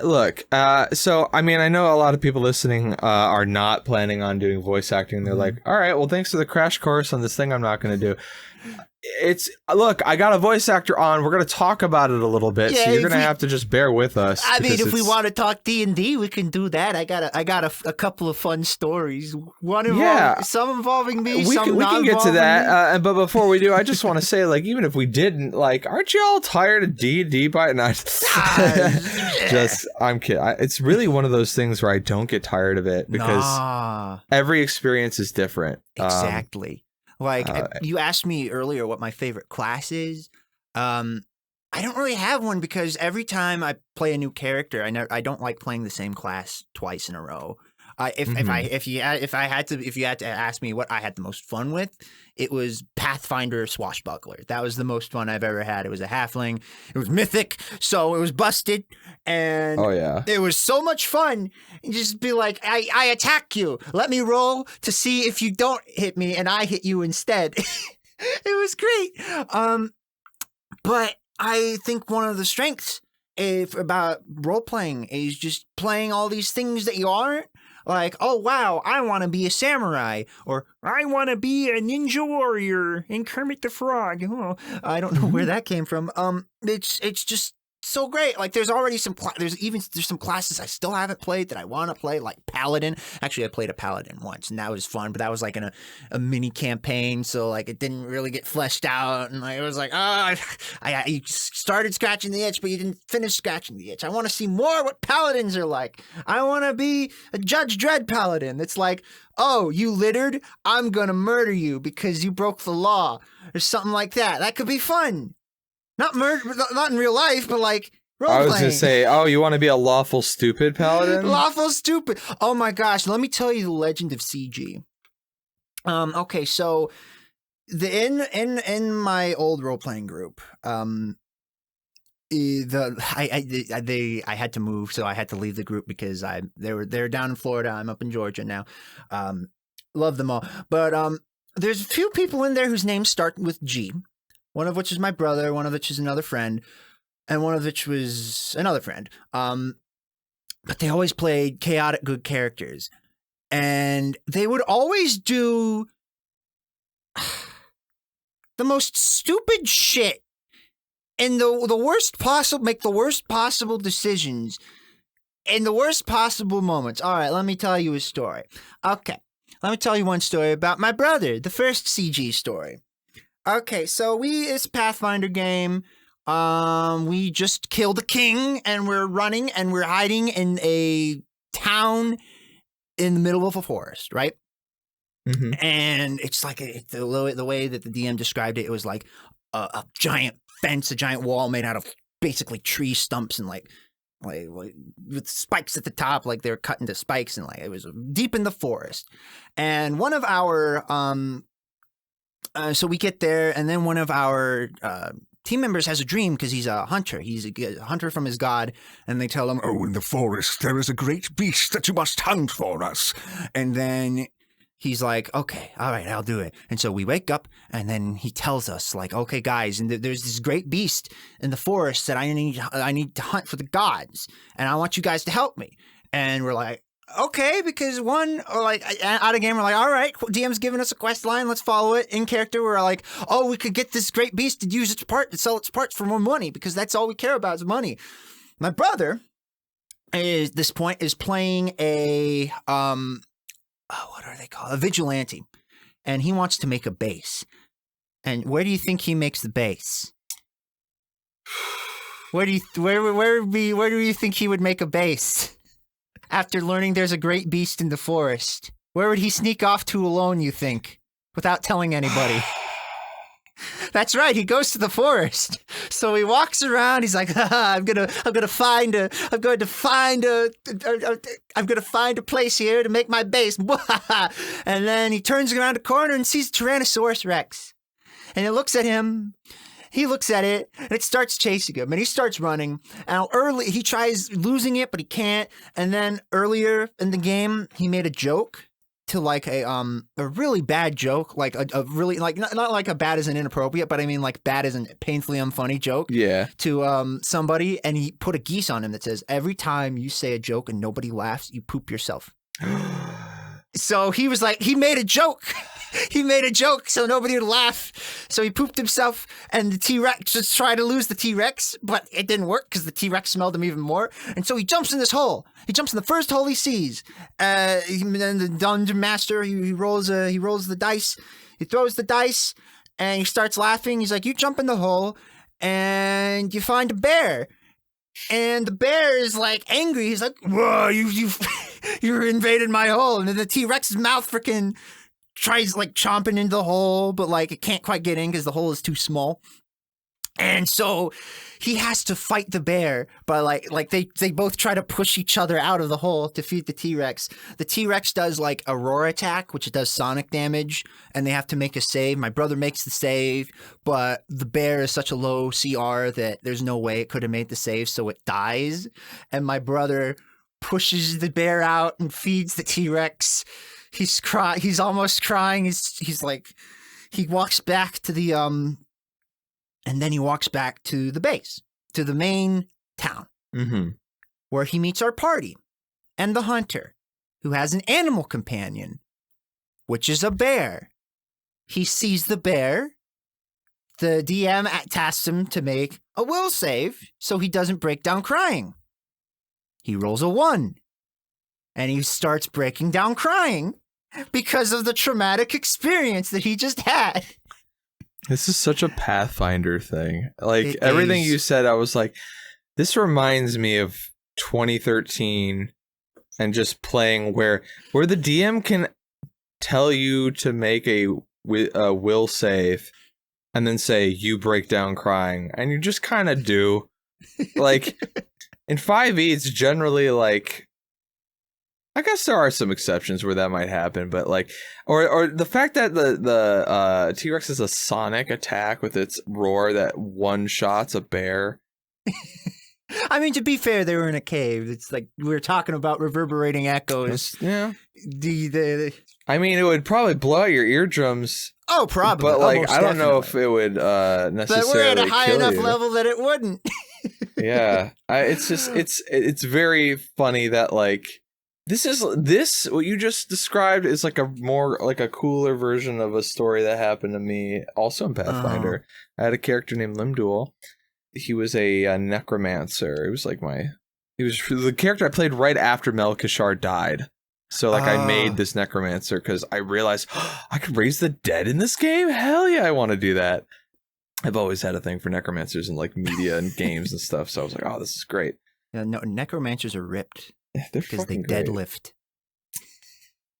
Look, so, I mean, I know a lot of people listening are not planning on doing voice acting. They're like, all right, well, thanks for the crash course on this thing I'm not going to do. Look, I got a voice actor on. We're going to talk about it a little bit, so you're going to have to just bear with us. I mean, if we want to talk D&D, we can do that. I got a couple of fun stories. Some involving me, some we can get to me. that. But before we do, I just want to say, like, even if we didn't, like, aren't you all tired of D&D by night? I'm kidding. It's really one of those things where I don't get tired of it, because every experience is different. Exactly. You asked me earlier what my favorite class is. I don't really have one, because every time I play a new character, I don't like playing the same class twice in a row. If you had to ask me what I had the most fun with, it was Pathfinder Swashbuckler. That was the most fun I've ever had. It was a halfling. It was mythic, so it was busted, and it was so much fun. And just be like, I attack you. Let me roll to see if you don't hit me, and I hit you instead. It was great. But I think one of the strengths about role playing is just playing all these things that you aren't. Like, oh, wow, I want to be a samurai, or I want to be a ninja warrior in Kermit the Frog. Oh, I don't know where that came from. It's just so great. Like there's already there's some classes I still haven't played that I want to play, like Paladin. Actually, I played a Paladin once, and that was fun, but that was like in a mini campaign, so like it didn't really get fleshed out, and like it was like, you started scratching the itch, but you didn't finish scratching the itch. I want to see more what Paladins are like. I want to be a Judge Dredd Paladin. It's like, oh, you littered? I'm gonna murder you because you broke the law, or something like that. That could be fun. Not not in real life, but like role-playing. I was gonna say, oh, you want to be a lawful stupid paladin? Lawful stupid. Oh my gosh, let me tell you the legend of CG. Okay, so in my old role-playing group, I had to move, so I had to leave the group because they're down in Florida. I'm up in Georgia now. Love them all, but there's a few people in there whose names start with G. One of which is my brother, one of which is another friend, and one of which was another friend. But they always played chaotic good characters. And they would always do the most stupid shit and the worst possible, make the worst possible decisions in the worst possible moments. All right, let me tell you a story. Okay, let me tell you one story about my brother, the first CG story. Okay, so it's a Pathfinder game. We just killed a king, and we're running, and we're hiding in a town in the middle of a forest, right? Mm-hmm. And it's like the way that the DM described it, it was like a giant fence, a giant wall made out of basically tree stumps and like with spikes at the top, like they were cut into spikes, and like it was deep in the forest. And one of our so we get there, and then one of our team members has a dream because he's a hunter. He's a hunter from his god, and they tell him, "Oh, in the forest there is a great beast that you must hunt for us." And then he's like, "Okay, all right, I'll do it." And so we wake up, and then he tells us, like, "Okay, guys, and there's this great beast in the forest that I need to hunt for the gods, and I want you guys to help me." And we're like, okay, because out of game, we're like, all right, DM's giving us a quest line, let's follow it. In character, we're like, oh, we could get this great beast to use its part and sell its parts for more money because that's all we care about is money. My brother, at this point, is playing a what are they called? A vigilante, and he wants to make a base. And where do you think he makes the base? Where do you think he would make a base? After learning there's a great beast in the forest, where would he sneak off to alone, you think, without telling anybody? That's right, he goes to the forest. So he walks around, he's like, I'm gonna find a place here to make my base. And then he turns around a corner and sees Tyrannosaurus Rex. And it looks at him. He looks at it, and it starts chasing him, and he starts running. And he tries losing it, but he can't. And then earlier in the game, he made a joke to like a really bad joke, like a really like not like a bad as an inappropriate, but I mean like bad as an painfully unfunny joke. Yeah. To somebody, and he put a geese on him that says, "Every time you say a joke and nobody laughs, you poop yourself." So he was like, he made a joke. He made a joke so nobody would laugh. So he pooped himself, and the T-Rex just tried to lose the T-Rex, but it didn't work because the T-Rex smelled him even more. And so he jumps in this hole. He jumps in the first hole he sees. And the dungeon master, he rolls the dice. He throws the dice, and he starts laughing. He's like, you jump in the hole, and you find a bear. And the bear is like angry. He's like, whoa, you invaded my hole. And then the T-Rex's mouth freaking tries like chomping into the hole, but like it can't quite get in because the hole is too small. And so he has to fight the bear, but like they both try to push each other out of the hole to defeat the T-Rex. The T-Rex does like a roar attack, which does sonic damage, and they have to make a save. My brother makes the save, but the bear is such a low CR that there's no way it could have made the save, so it dies. And my brother pushes the bear out and feeds the T-Rex. He's almost crying. He's like, he walks back to the and then he walks back to the base, to the main town, where he meets our party and the hunter, who has an animal companion, which is a bear. He sees the bear, the DM tasks him to make a will save so he doesn't break down crying. He rolls a 1, and he starts breaking down crying because of the traumatic experience that he just had. This is such a Pathfinder thing. Like, It everything is. you said, I was like, this reminds me of 2013 and just playing where the DM can tell you to make a will save and then say, you break down crying. And you just kind of do. Like, in 5e, it's generally like, I guess there are some exceptions where that might happen, but like, or the fact that the T-Rex is a sonic attack with its roar that one-shots a bear. I mean, to be fair, they were in a cave. It's like we were talking about reverberating echoes. Yeah. The I mean, it would probably blow out your eardrums, Oh, probably. but like, Almost I don't know if definitely. it would necessarily But we're at a high kill enough you. level that it wouldn't. Yeah, it's just it's very funny that like this what you just described is like a more like a cooler version of a story that happened to me also in Pathfinder. I had a character named Limduel. He was a necromancer. He was the character I played right after Melkishar died. So like I made this necromancer because I realized I could raise the dead in this game. Hell yeah, I want to do that. I've always had a thing for necromancers in like media and games and stuff. So I was like, oh, this is great. Yeah, no, necromancers are ripped They're because they fucking great. deadlift.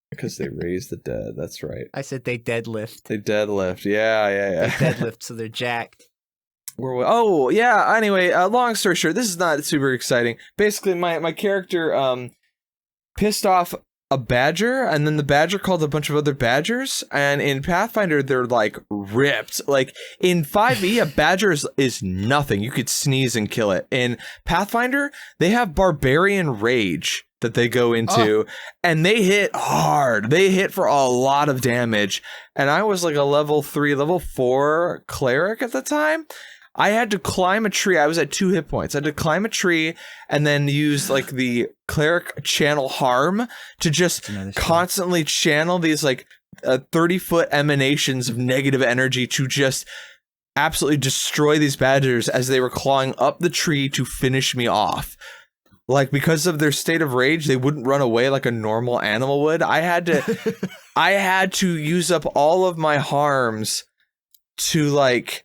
Because they raise the dead. That's right. I said they deadlift. They deadlift. Yeah. They deadlift, so they're jacked. Oh, yeah. Anyway, long story short, this is not super exciting. Basically, my character pissed off a badger, and then the badger called a bunch of other badgers, and in Pathfinder, they're like ripped. Like in 5e, a badger is nothing. You could sneeze and kill it. In Pathfinder, they have barbarian rage that they go into, and they hit hard. They hit for a lot of damage, and I was like a level 3, level 4 cleric at the time. I had to climb a tree. I was at 2 hit points. I had to climb a tree and then use like the cleric channel harm to just constantly channel these like 30-foot emanations of negative energy to just absolutely destroy these badgers as they were clawing up the tree to finish me off. Like, because of their state of rage, they wouldn't run away like a normal animal would. I had to use up all of my harms to like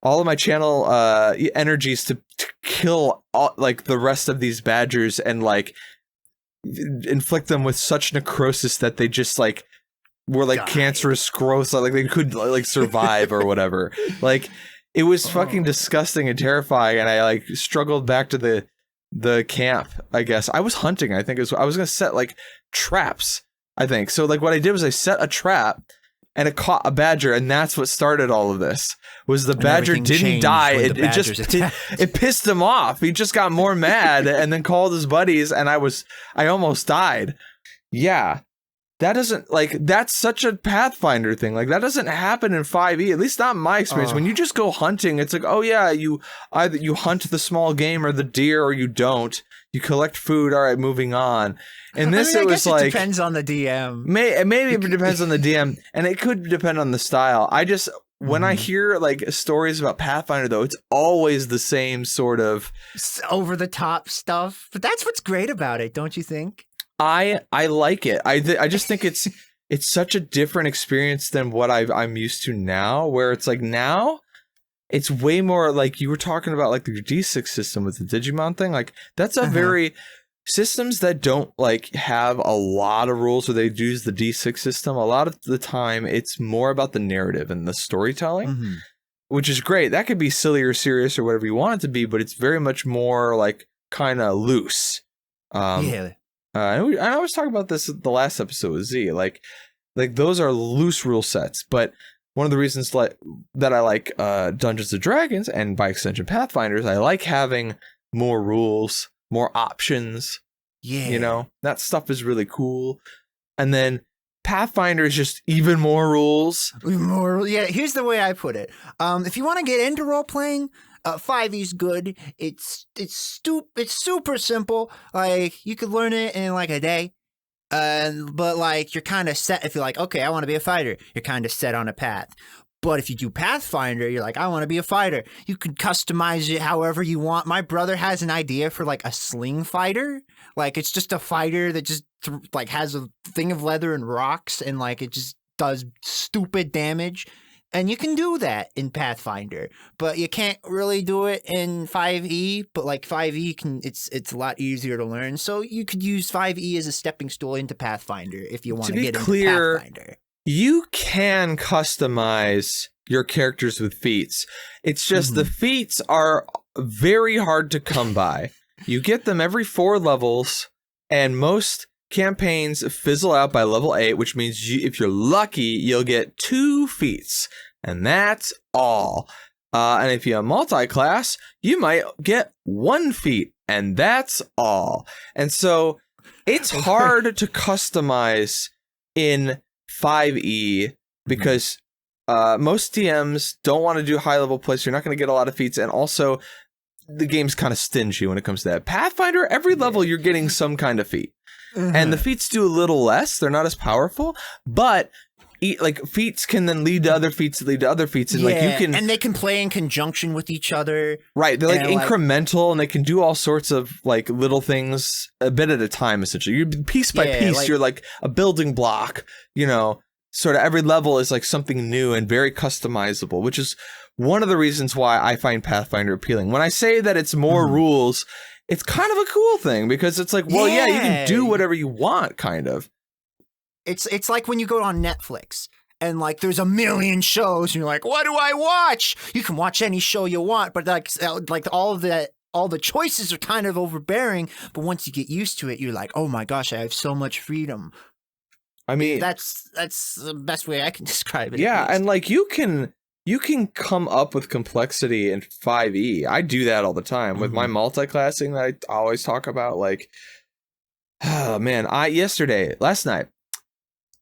all of my channel energies to kill like the rest of these badgers and like inflict them with such necrosis that they just like were like cancerous growths, like they couldn't like survive or whatever. Like it was fucking disgusting and terrifying, and I like struggled back to the camp. I guess I was hunting. I think I was gonna set like traps. I think so. Like what I did was I set a trap. And it caught a badger, and that's what started all of this. Was the badger didn't die? It pissed him off. He just got more mad, and then called his buddies, and I almost died. Yeah, that doesn't like that's such a Pathfinder thing. Like that doesn't happen in 5e, at least not in my experience. When you just go hunting, it's like, oh yeah, you either you hunt the small game or the deer, or you don't. You collect food. All right, moving on. And this, I was guess like it depends on the DM. Maybe it depends on the DM, and it could depend on the style. I just when I hear like stories about Pathfinder, though, it's always the same sort of over the top stuff. But that's what's great about it, don't you think? I like it. I just think it's such a different experience than what I'm used to now. Where it's like now. It's way more like you were talking about, like the D6 system with the Digimon thing. Like that's a very systems that don't like have a lot of rules where they use the D6 system. A lot of the time, it's more about the narrative and the storytelling, which is great. That could be silly or serious or whatever you want it to be, but it's very much more like kind of loose. And I was talking about this the last episode with Z. Like those are loose rule sets, but one of the reasons that I like Dungeons & Dragons, and by extension Pathfinders, I like having more rules, more options. Yeah. You know, that stuff is really cool. And then Pathfinder is just even more rules. Yeah, here's the way I put it. If you want to get into role-playing, 5e's good. It's super simple. Like, you could learn it in like a day. But like you're kind of set if you're like, okay, I want to be a fighter. You're kind of set on a path. But if you do Pathfinder, you're like, I want to be a fighter. You can customize it however you want. My brother has an idea for like a sling fighter. Like it's just a fighter that just like has a thing of leather and rocks, and like it just does stupid damage. And you can do that in Pathfinder, but you can't really do it in 5e. But like 5e it's a lot easier to learn. So you could use 5e as a stepping stool into Pathfinder if you want to get into Pathfinder. You can customize your characters with feats. It's just the feats are very hard to come by. You get them every 4 levels, and most campaigns fizzle out by level 8, which means if you're lucky, you'll get 2 feats, and that's all. And if you have multi-class, you might get 1 feat, and that's all. And so it's hard to customize in 5e because most DMs don't want to do high-level play, so you're not going to get a lot of feats, and also the game's kind of stingy when it comes to that. Pathfinder, every level you're getting some kind of feat. And the feats do a little less. They're not as powerful, but like feats can then lead to other feats that lead to other feats, and like you can, and they can play in conjunction with each other. Right, they're like incremental, and they can do all sorts of like little things a bit at a time. Essentially, you piece by piece, you're like a building block. You know, sort of every level is like something new and very customizable, which is one of the reasons why I find Pathfinder appealing. When I say that it's more rules, it's kind of a cool thing because it's like, well, yeah, you can do whatever you want, kind of. It's like when you go on Netflix and like there's a million shows and you're like, what do I watch? You can watch any show you want, but like all the choices are kind of overbearing. But once you get used to it, you're like, oh my gosh, I have so much freedom. I mean, that's the best way I can describe it. Yeah, and like you can come up with complexity in 5e. I do that all the time with my multi-classing that I always talk about. Like, oh man, last night,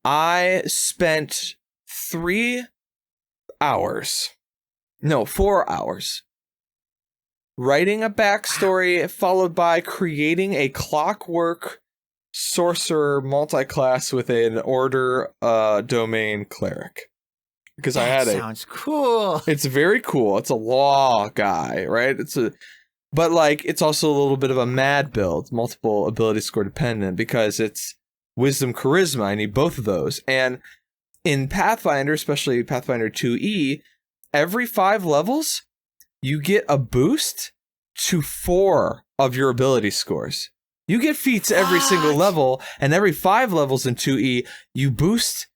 I spent 4 hours writing a backstory, followed by creating a clockwork sorcerer multi-class with an order domain cleric. Because sounds cool. It's very cool. It's a law guy, right? But like it's also a little bit of a mad build, multiple ability score dependent, because it's wisdom charisma. I need both of those. And in Pathfinder, especially Pathfinder 2e, every 5 levels you get a boost to 4 of your ability scores. You get feats every single level, and every 5 levels in 2e you boost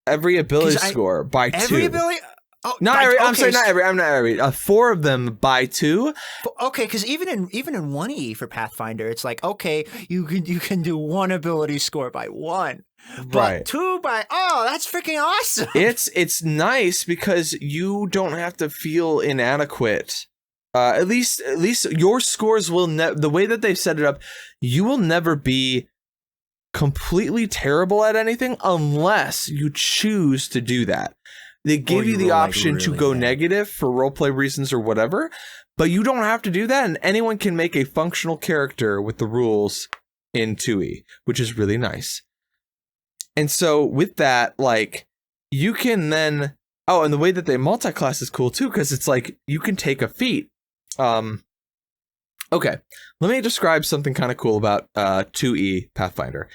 every ability score by 2. Every ability? Oh, not every. I'm sorry, not every. I'm not every. 4 of them by 2. Okay, because even in 1E for Pathfinder, it's like, okay, you can do 1 ability score by 1, but right. 2 by that's freaking awesome. It's nice because you don't have to feel inadequate. At least your scores will the way that they've set it up, you will never be completely terrible at anything unless you choose to do that. They give you the option to go negative for roleplay reasons or whatever, but you don't have to do that, and anyone can make a functional character with the rules in 2e, which is really nice. And so with that, like, you can then and the way that they multi-class is cool too, because it's like you can take a feat. Okay, let me describe something kind of cool about 2e Pathfinder.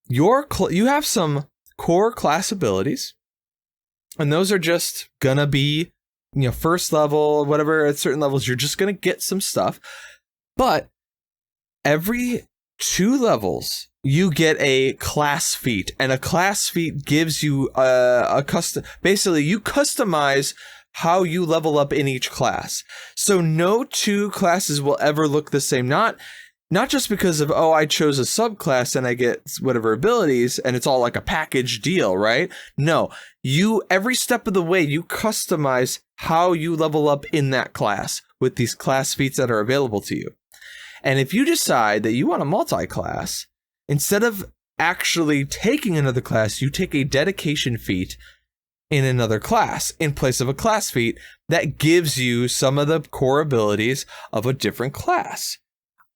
You have some core class abilities, and those are just gonna be, first level, whatever. At certain levels, you're just gonna get some stuff. But every 2 levels, you get a class feat, and a class feat gives you a custom. Basically, you customize how you level up in each class. So no 2 classes will ever look the same. Not just because of, I chose a subclass and I get whatever abilities and it's all like a package deal, right? No, every step of the way, you customize how you level up in that class with these class feats that are available to you. And if you decide that you want a multi-class, instead of actually taking another class, you take a dedication feat in another class in place of a class feat that gives you some of the core abilities of a different class.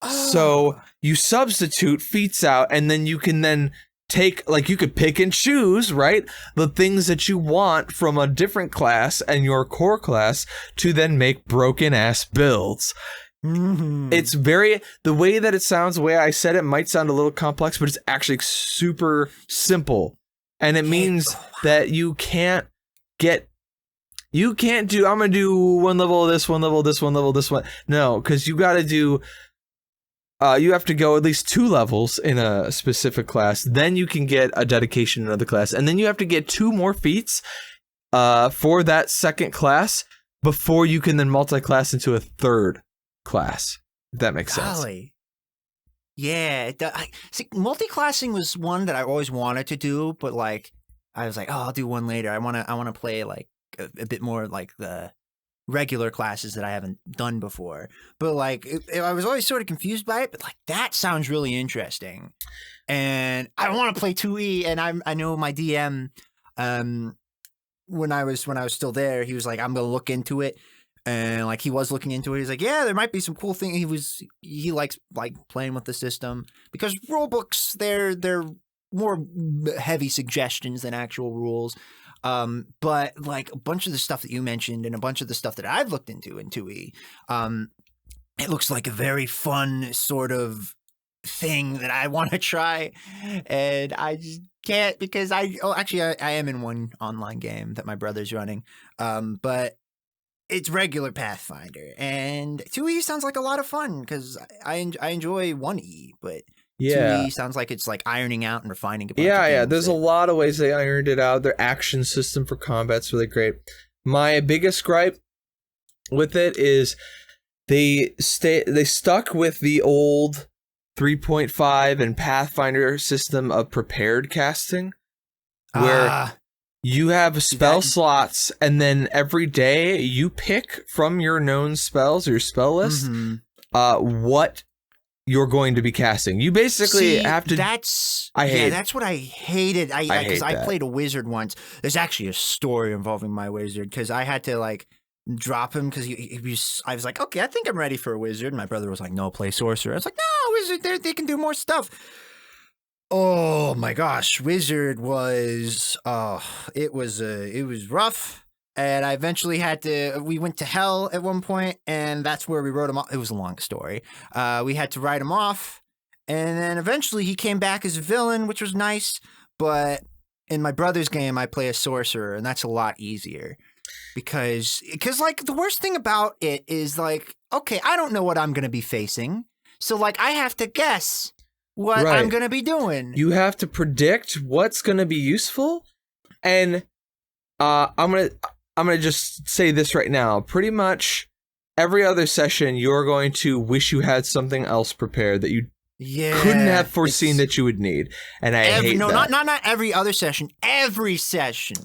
So you substitute feats out, and then you can then take, like, you could pick and choose, right, the things that you want from a different class and your core class to then make broken ass builds. It's very, the way that it sounds, the way I said it might sound a little complex, but it's actually super simple. And it means that you can't do, I'm going to do one level of this, one level of this, one level of this one. No, because you got to do, you have to go at least 2 levels in a specific class. Then you can get a dedication in another class. And then you have to get 2 more feats for that second class before you can then multi-class into a third class. If that makes sense. Golly. Yeah. See, multi-classing was one that I always wanted to do, but like, I was like, oh, I'll do one later. I want to play like a bit more like the regular classes that I haven't done before. But like, I was always sort of confused by it, but like, that sounds really interesting. And I want to play 2E, and I know my DM, when I was still there, he was like, I'm going to look into it. And like, he was looking into it. He's like, yeah, there might be some cool thing. He likes like playing with the system, because rule books, they're more heavy suggestions than actual rules. But like a bunch of the stuff that you mentioned and a bunch of the stuff that I've looked into in 2E, it looks like a very fun sort of thing that I want to try, and I just can't, because I am in one online game that my brother's running, but it's regular Pathfinder, and 2E sounds like a lot of fun, because I enjoy 1E, but 2E sounds like it's like ironing out and refining a bunch of things. There's a lot of ways they ironed it out. Their action system for combat's really great. My biggest gripe with it is they stuck with the old 3.5 and Pathfinder system of prepared casting, where you have spell slots, and then every day you pick from your known spells or your spell list what you're going to be casting. You basically have to. That's what I hated. Because I played a wizard once. There's actually a story involving my wizard, because I had to like drop him because I was like, okay, I think I'm ready for a wizard. And my brother was like, no, play sorcerer. I was like, no, wizard, they can do more stuff. Oh my gosh, wizard was it was rough. And I eventually we went to hell at one point, and that's where we wrote him off. It was a long story. We had to write him off, and then eventually he came back as a villain, which was nice. But in my brother's game, I play a sorcerer, and that's a lot easier. Because like, the worst thing about it is like, okay, I don't know what I'm going to be facing. So like, I have to guess what I'm going to be doing. You have to predict what's going to be useful. And I'm going to just say this right now. Pretty much every other session, you're going to wish you had something else prepared that you couldn't have foreseen that you would need. And I hate that. Not every other session. Every session.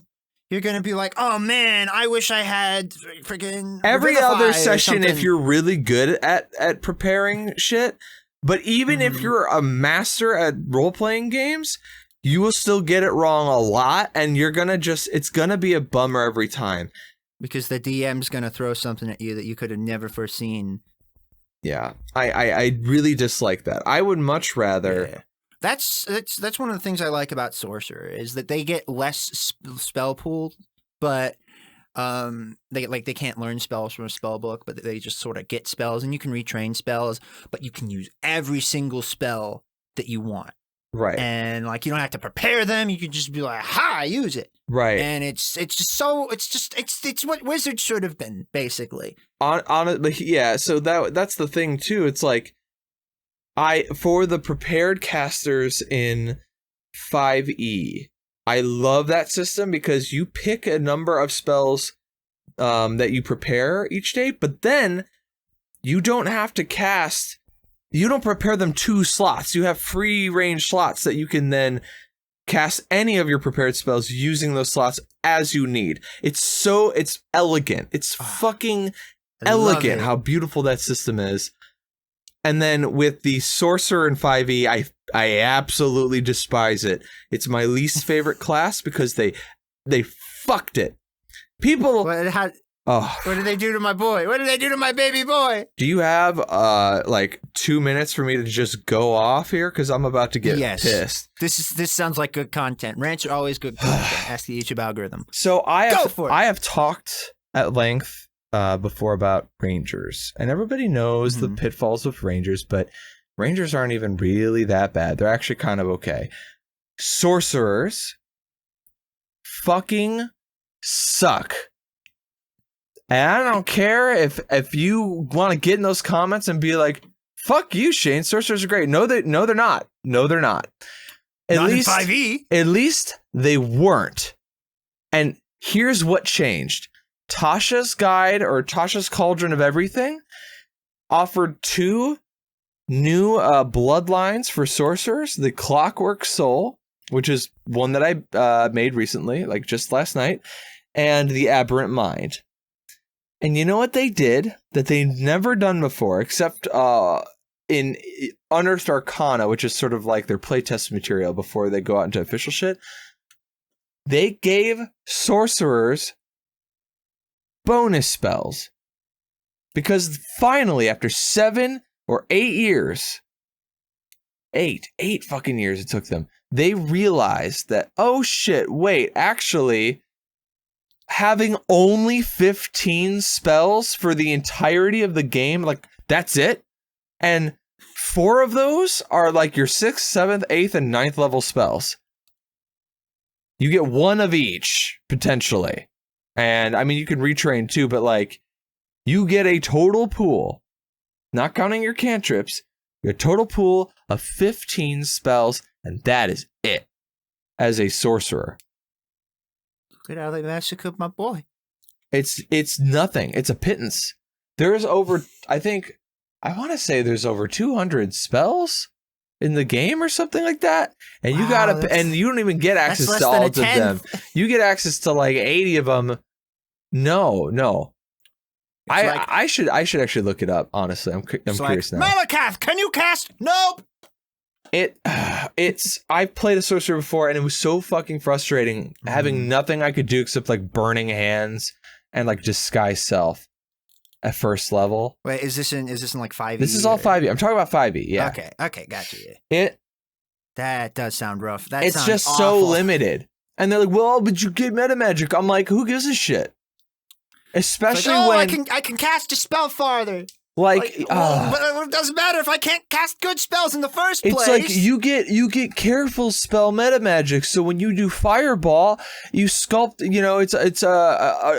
You're going to be like, oh man, I wish I had freaking every other session if you're really good at preparing shit. But even if you're a master at role-playing games, you will still get it wrong a lot, and you're going to it's going to be a bummer every time. Because the DM's going to throw something at you that you could have never foreseen. Yeah, I really dislike that. I would much rather... Yeah. That's one of the things I like about Sorcerer, is that they get less spell pool, but they can't learn spells from a spell book, but they just sort of get spells, and you can retrain spells, but you can use every single spell that you want. Right. And like, you don't have to prepare them, you can just be like, ha, use it. Right. And it's what Wizard should have been, basically. So that's the thing too. It's like, for the prepared casters in 5e, I love that system, because you pick a number of spells that you prepare each day, but then you don't have to cast. You don't prepare them 2 slots. You have free range slots that you can then cast any of your prepared spells using those slots as you need. It's elegant. It's fucking elegant how beautiful that system is. And then with the Sorcerer in 5e, I absolutely despise it. It's my least favorite class, because they fucked it. People... Well, Oh, What did they do to my boy? What did they do to my baby boy? do you have like 2 minutes for me to just go off here? Because I'm about to get pissed. This sounds like good content. Rants are always good content. Ask the YouTube algorithm. So Go for it. I have talked at length before about Rangers, and everybody knows the pitfalls of Rangers, but Rangers aren't even really that bad. They're actually kind of okay. Sorcerers fucking suck. And I don't care if you want to get in those comments and be like, fuck you, Shane, sorcerers are great. No, they're not. No, they're not. Not in 5e. At least they weren't. And here's what changed. Tasha's Guide, or Tasha's Cauldron of Everything, offered 2 new bloodlines for sorcerers. The Clockwork Soul, which is one that I made recently, like just last night, and the Aberrant Mind. And you know what they did that they've never done before, except in Unearthed Arcana, which is sort of like their playtest material before they go out into official shit. They gave sorcerers bonus spells. Because finally, after 7 or 8 years, 8 fucking years it took them, they realized that, oh shit, wait, actually, having only 15 spells for the entirety of the game, like, that's it? And 4 of those are like your 6th, 7th, 8th, and 9th level spells. You get 1 of each, potentially. And, I mean, you can retrain too, but, like, you get a total pool, not counting your cantrips, your total pool of 15 spells, and that is it as a sorcerer. Look at how they massacred my boy. It's nothing. It's a pittance. There's over, I want to say there's over 200 spells in the game or something like that. And you and you don't even get access to all of them. You get access to like 80 of them. No. I should actually look it up, honestly. I'm curious now. Malakath, can you cast? Nope. I've played a sorcerer before, and it was so fucking frustrating having nothing I could do except like burning hands and like disguise self at first level. Wait, is this in like 5e? This is all 5e. I'm talking about 5e. Yeah. Okay, gotcha. Yeah. That does sound rough. It's just awful. So limited, and they're like, "Well, but you get meta magic." I'm like, "Who gives a shit?" Especially when I can cast a spell farther. But it doesn't matter if I can't cast good spells in the first place. It's like you get careful spell meta magic. So when you do fireball, you sculpt. You know,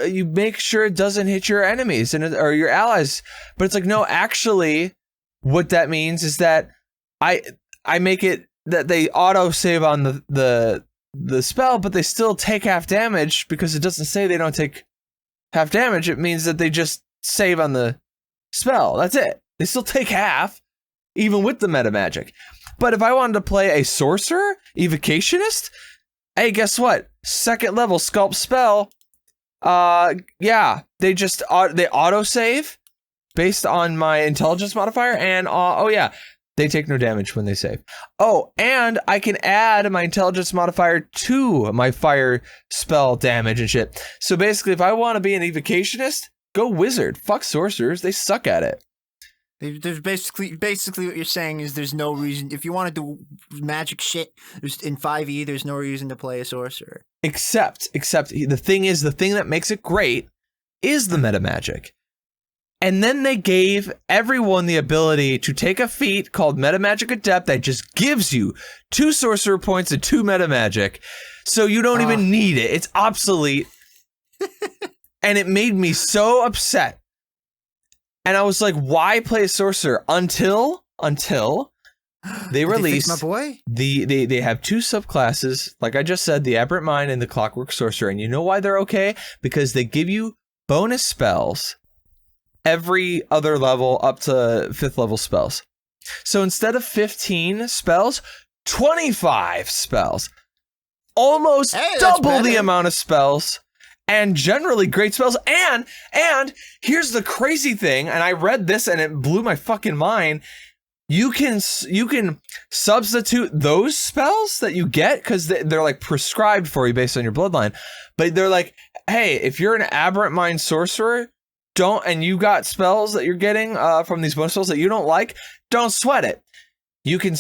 you make sure it doesn't hit your enemies or your allies. But it's like, no, actually, what that means is that I make it that they auto save on the spell, but they still take half damage because it doesn't say they don't take half damage. It means that they just save on the spell. That's it. They still take half, even with the meta magic. But if I wanted to play a sorcerer, evocationist, hey, guess what? 2nd level sculpt spell. They auto save based on my intelligence modifier, and they take no damage when they save. Oh, and I can add my intelligence modifier to my fire spell damage and shit. So basically, if I want to be an evocationist, go wizard. Fuck sorcerers. They suck at it. There's basically what you're saying is there's no reason, if you want to do magic shit in 5e, there's no reason to play a sorcerer. Except the thing that makes it great is the meta magic. And then they gave everyone the ability to take a feat called Meta Magic Adept that just gives you 2 sorcerer points and 2 meta magic. So you don't even need it. It's obsolete. And it made me so upset. And I was like, why play a sorcerer? Until they released my boy? They have 2 subclasses, like I just said, the Aberrant Mind and the Clockwork Sorcerer. And you know why they're okay? Because they give you bonus spells every other level up to 5th level spells. So instead of 15 spells, 25 spells. Almost double the amount of spells. And generally great spells. And here's the crazy thing, and I read this and it blew my fucking mind. you can substitute those spells that you get because they're like prescribed for you based on your bloodline. But they're like, hey, if you're an aberrant mind sorcerer, and you got spells that you're getting from these bonus spells that you don't like, don't sweat it. You can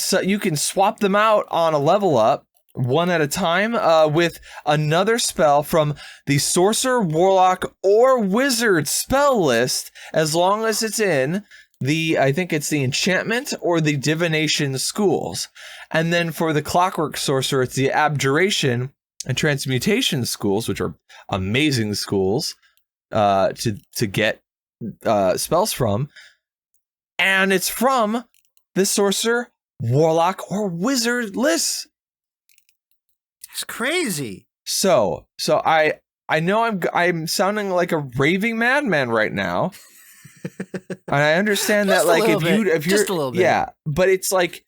swap them out on a level up, one at a time, with another spell from the Sorcerer, Warlock, or Wizard spell list, as long as it's in I think it's the Enchantment or the Divination schools. And then for the Clockwork Sorcerer, it's the Abjuration and Transmutation schools, which are amazing schools to get spells from. And it's from the Sorcerer, Warlock, or Wizard lists. It's crazy. So I know I'm sounding like a raving madman right now. And I understand that, like, if you're just a little bit. Yeah, but it's like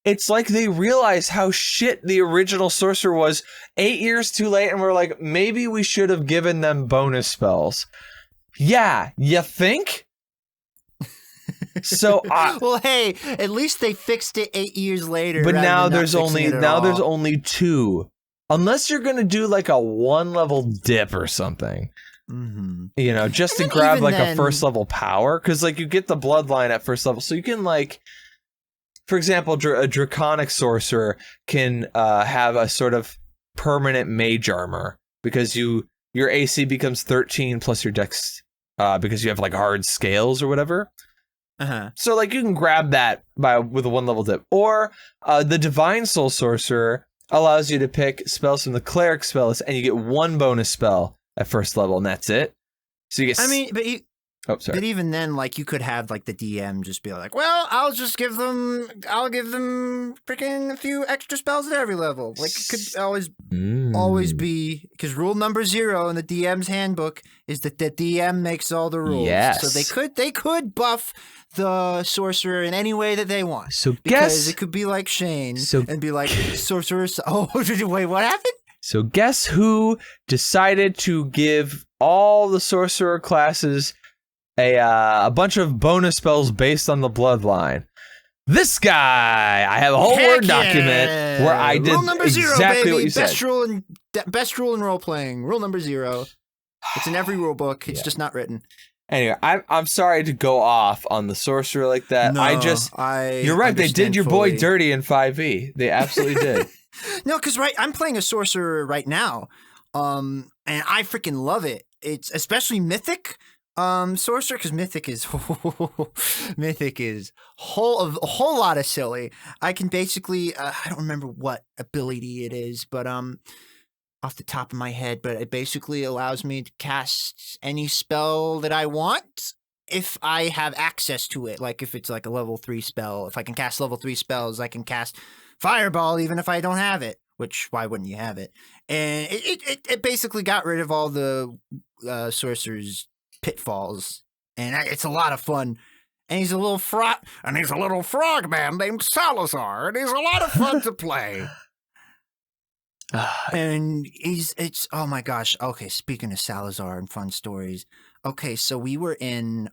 they realize how shit the original sorcerer was 8 years too late, and we're like, maybe we should have given them bonus spells. Yeah, you think? So well, hey, at least they fixed it 8 years later. But now there's only 2. Unless you're gonna do like a 1 level dip or something. Mm-hmm. You know, just to grab like a first level power, because like you get the bloodline at first level, so you can, like, for example, a draconic sorcerer can have a sort of permanent mage armor because your AC becomes 13 plus your dex because you have like hard scales or whatever. So like you can grab that with a 1 level dip, or the divine soul sorcerer allows you to pick spells from the cleric spell list, and you get 1 bonus spell at first level, and that's it. So you get. But even then, like, you could have like the DM just be like, "Well, I'll give them freaking a few extra spells at every level." Like, it could always be, because rule number 0 in the DM's handbook is that the DM makes all the rules. Yes. So they could buff the sorcerer in any way that they want. So because it could be like Shane and be like, sorcerer. Oh, wait, what happened? So guess who decided to give all the sorcerer classes a bunch of bonus spells based on the bloodline? This guy! I have a whole Word document where I did rule number 0, exactly baby. what you said. Best rule in role playing. Rule number 0. It's in every rule book. It's just not written. Anyway, I'm sorry to go off on the sorcerer like that. No, you're right. They did your boy dirty in 5e. They absolutely did. No, because I'm playing a sorcerer right now, and I freaking love it. It's especially mythic sorcerer, because mythic is a whole lot of silly. I can basically I don't remember what ability it is, but off the top of my head, but it basically allows me to cast any spell that I want if I have access to it. Like if it's like a level 3 spell, if I can cast level 3 spells, I can cast Fireball even if I don't have it, which why wouldn't you have it? And it basically got rid of all the sorcerer's pitfalls, and it's a lot of fun. And he's a little frog man named Salazar, and he's a lot of fun to play. And it's oh my gosh. Okay, speaking of Salazar and fun stories. Okay, so we were in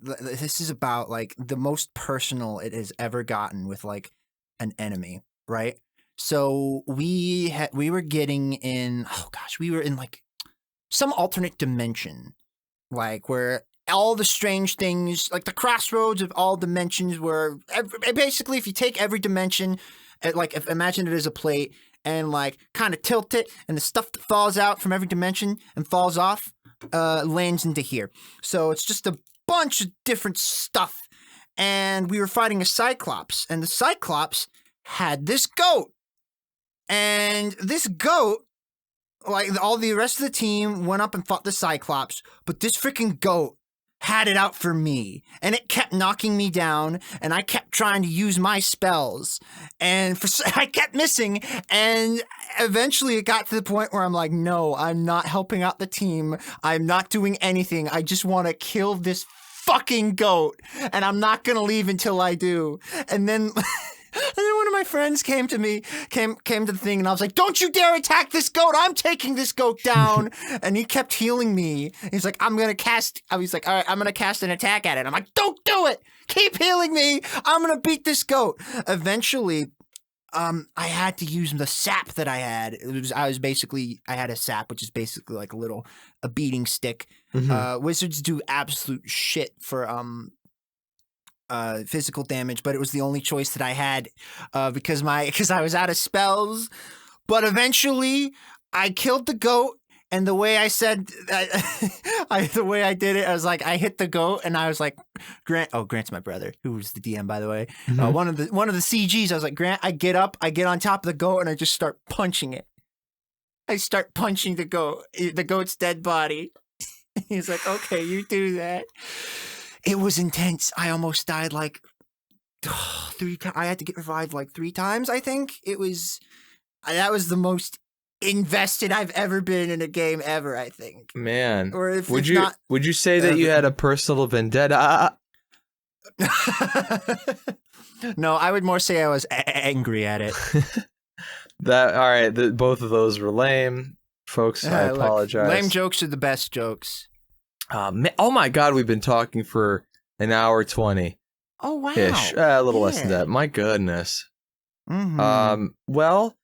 this is about like the most personal it has ever gotten with like an enemy, right? So we were getting in, we were in like some alternate dimension, like where all the strange things, like the crossroads of all dimensions, where basically if you take every dimension, imagine it as a plate and like kind of tilt it, and the stuff that falls out from every dimension and falls off lands into here. So it's just a bunch of different stuff. And we were fighting a Cyclops, and the Cyclops had this goat. And this goat, like all the rest of the team went up and fought the Cyclops, but this freaking goat had it out for me, and it kept knocking me down, and I kept trying to use my spells, and I kept missing, and eventually it got to the point where I'm like, no, I'm not helping out the team. I'm not doing anything. I just want to kill this fucking goat, and I'm not going to leave until I do. And then one of my friends came to the thing, and I was like, don't you dare attack this goat. I'm taking this goat down. And he kept healing me. He's like, all right, I'm going to cast an attack at it. I'm like, don't do it. keep healing me. I'm gonna beat this goat. Eventually, I had to use the sap that I had. I had a sap, which is basically like a beating stick. Mhm. Wizards do absolute shit for physical damage, but it was the only choice that I had because I was out of spells. But eventually, I killed the goat. And the way I said, the way I did it, I was like, I hit the goat, and I was like, Grant's my brother, who was the DM, by the way. Mhm. One of the CGs. I was like, Grant, I get up, I get on top of the goat, and I just start punching it. I start punching the goat's dead body. He's like, okay, you do that. It was intense. I almost died like 3 times. I had to get revived like 3 times. I think that was the most invested I've ever been in a game ever, I think. Man, Or if would not, you say that you had a personal vendetta? No, I would more say I was angry at it. All right. Both of those were lame, folks. I Look, apologize. lame jokes are the best jokes. Oh my God, we've been talking for an hour 20 Oh wow, ish. A little less than Yeah. that. My goodness. Mhm. Well,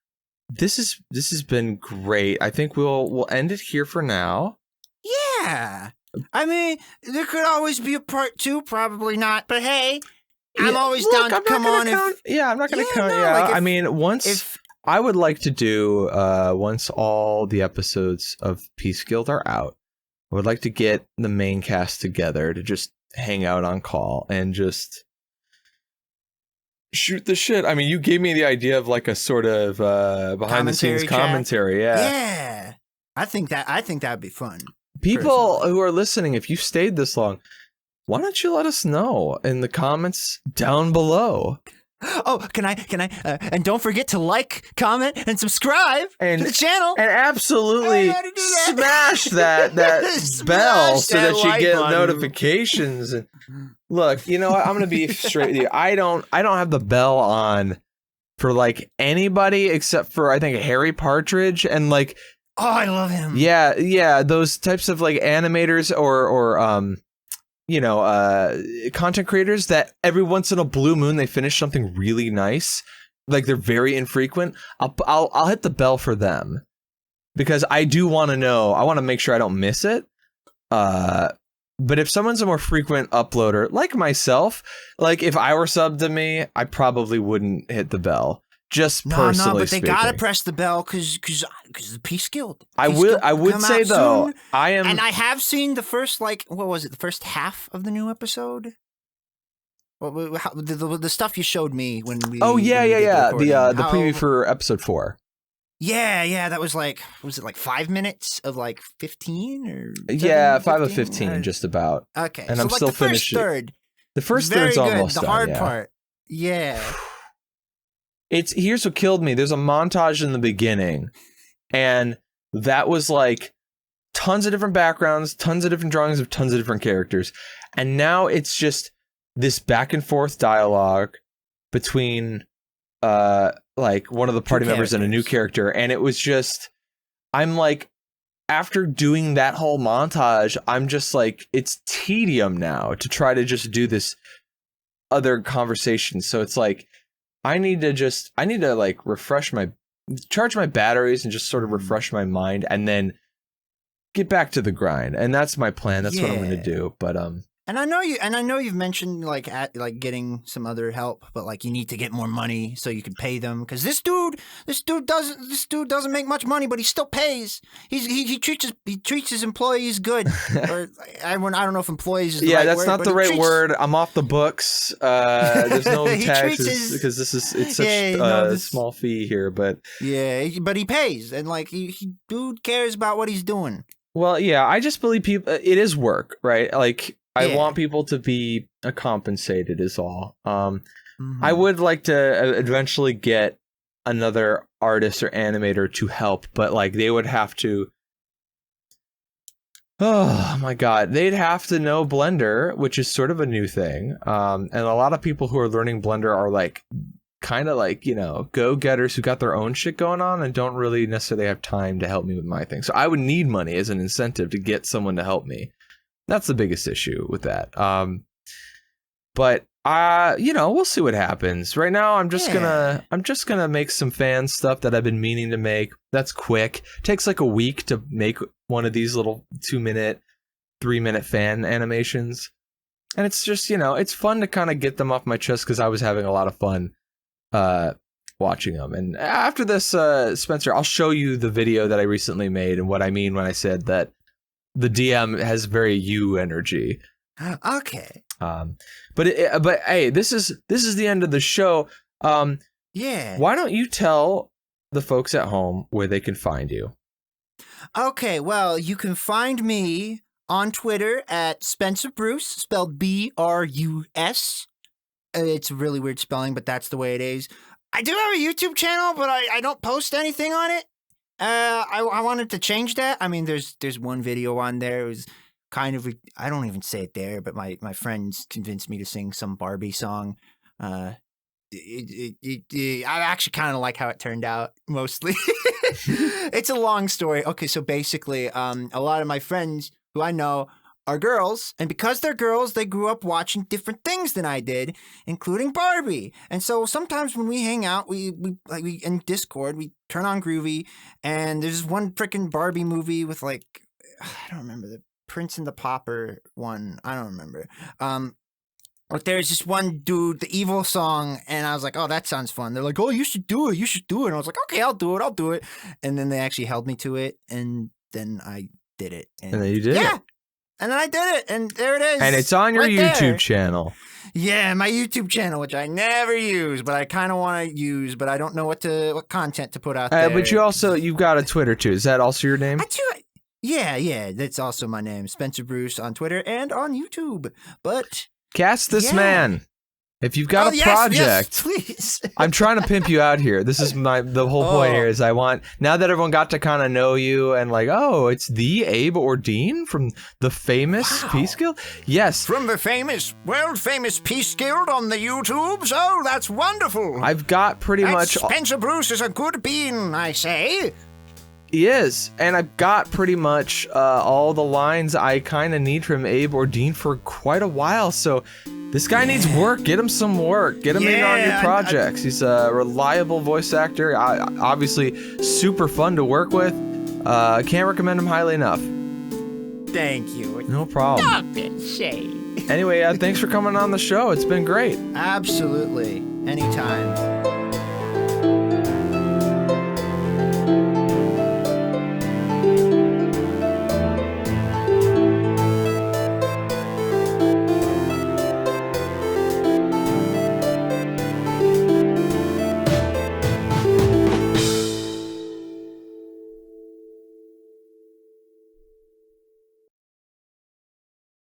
this has been great. I think we'll end it here for now. Yeah. I mean, there could always be a part 2. Probably not, but hey, I'm always down to come on. I'm not going to Yeah, count. no, Yeah, like I mean, once I would like to do once all the episodes of Peace Guild are out, I would like to get the main cast together to just hang out on call and just shoot the shit. I mean, you gave me the idea of like a sort of behind the scenes commentary. Yeah. I think that'd be fun. People personally. who are listening, if you've stayed this long, why don't you let us know in the comments down below? Oh, can I? And don't forget to like, comment, and subscribe to the channel. And absolutely I gotta do that. smash that bell so that you like get button. notifications. And look, you know what? I'm gonna be straight with you. I don't have the bell on for like anybody except for I think Harry Partridge and like Oh, I love him. yeah, those types of like animators or content creators that every once in a blue moon they finish something really nice, like they're very infrequent. I'll hit the bell for them because I do want to know. I want to make sure I don't miss it. But if someone's a more frequent uploader like myself, like if I were subbed to me, I probably wouldn't hit the bell. Just personally but they speaking. gotta press the bell because the Peace Guild. I would say though, I am, and I have seen the first the first half of the new episode. The stuff you showed me when we. Oh yeah. The How- preview for episode 4. Yeah, that was like, was it like 5 minutes of like 15 or? 5 of 15, just about. Okay, And so I'm like still the first finishing. third. The first Very third's good. almost The done, hard yeah. part. Yeah. Here's what killed me. There's a montage in the beginning, and that was like tons of different backgrounds, tons of different drawings of tons of different characters, and now it's just this back and forth dialogue between like one of the party members and a new character, and it was just, I'm like, after doing that whole montage, I'm just like, it's tedium now to try to just do this other conversation. So it's like, I need to like charge my batteries and just sort of refresh my mind and then get back to the grind. And that's my plan. That's what I'm going to do. But And I know you've mentioned like getting some other help, but like you need to get more money so you can pay them, because this dude doesn't make much money, but he still pays. He treats his employees good. Or I don't know if employees is the right that's word, not but the he right treats- word. I'm off the books. There's no He treats taxes his- because it's such a small fee here. But Yeah, but he pays, and like he dude cares about what he's doing. well, yeah, I just believe people. It is work, right? Like I Yeah. want people to be compensated is all. Mhm. I would like to eventually get another artist or animator to help, but like they would have to. Oh my God, they'd have to know Blender, which is sort of a new thing. And a lot of people who are learning Blender are like, kind of like, go-getters who got their own shit going on and don't really necessarily have time to help me with my thing. So I would need money as an incentive to get someone to help me. That's the biggest issue with that. But we'll see what happens. Right now, I'm just gonna make some fan stuff that I've been meaning to make. That's quick. Takes like a week to make one of these little 2-minute, 3-minute fan animations, and it's just it's fun to kind of get them off my chest because I was having a lot of fun watching them. And after this, Spencer, I'll show you the video that I recently made and what I mean when I said that the DM has very you energy. Okay. But hey, this is the end of the show. Yeah. Why don't you tell the folks at home where they can find you? Okay, well, you can find me on Twitter at Spencer Brus, spelled Brus. It's a really weird spelling, but that's the way it is. I do have a YouTube channel, but I don't post anything on it. I wanted to change that. I mean, there's one video on there. It was kind of, I don't even say it there, but my friends convinced me to sing some Barbie song. I actually kind of like how it turned out, mostly. It's a long story. Okay, so basically, a lot of my friends who I know are girls, and because they're girls, they grew up watching different things than I did, including Barbie. And so sometimes when we hang out, we in Discord, we turn on Groovy, and there's one freaking Barbie movie with I don't remember, the Prince and the Pauper one. I don't remember. But there's this one dude, the evil song, and I was like, oh, that sounds fun. They're like, oh, you should do it. And I was like, okay, I'll do it. And then they actually held me to it, and then I did it. And then you did it. Yeah. And then I did it, and there it is. And it's on your right YouTube there. channel. Yeah, my YouTube channel, which I never use, but I kind of want to use, but I don't know what content to put out there. But you've got a Twitter too. Is that also your name? I do. Yeah, that's also my name, Spencer Brus, on Twitter and on YouTube. But cast this man. If you've got a project, yes, please. I'm trying to pimp you out here. This is the whole point here is I want, now that everyone got to kind of know you and it's the Abe or Dean from the famous Peace Guild. Yes. From the world famous Peace Guild on the YouTubes. Oh, that's wonderful. I've got pretty much. Spencer Brus is a good bean, I say. He is, and I've got pretty much all the lines I kind of need from Abe or Dean for quite a while, so this guy needs work. Get him some work. Get him in on your projects. He's a reliable voice actor, obviously super fun to work with. Can't recommend him highly enough. Thank you. No problem. Stop it, Shane. Anyway, thanks for coming on the show. It's been great. Absolutely. Anytime.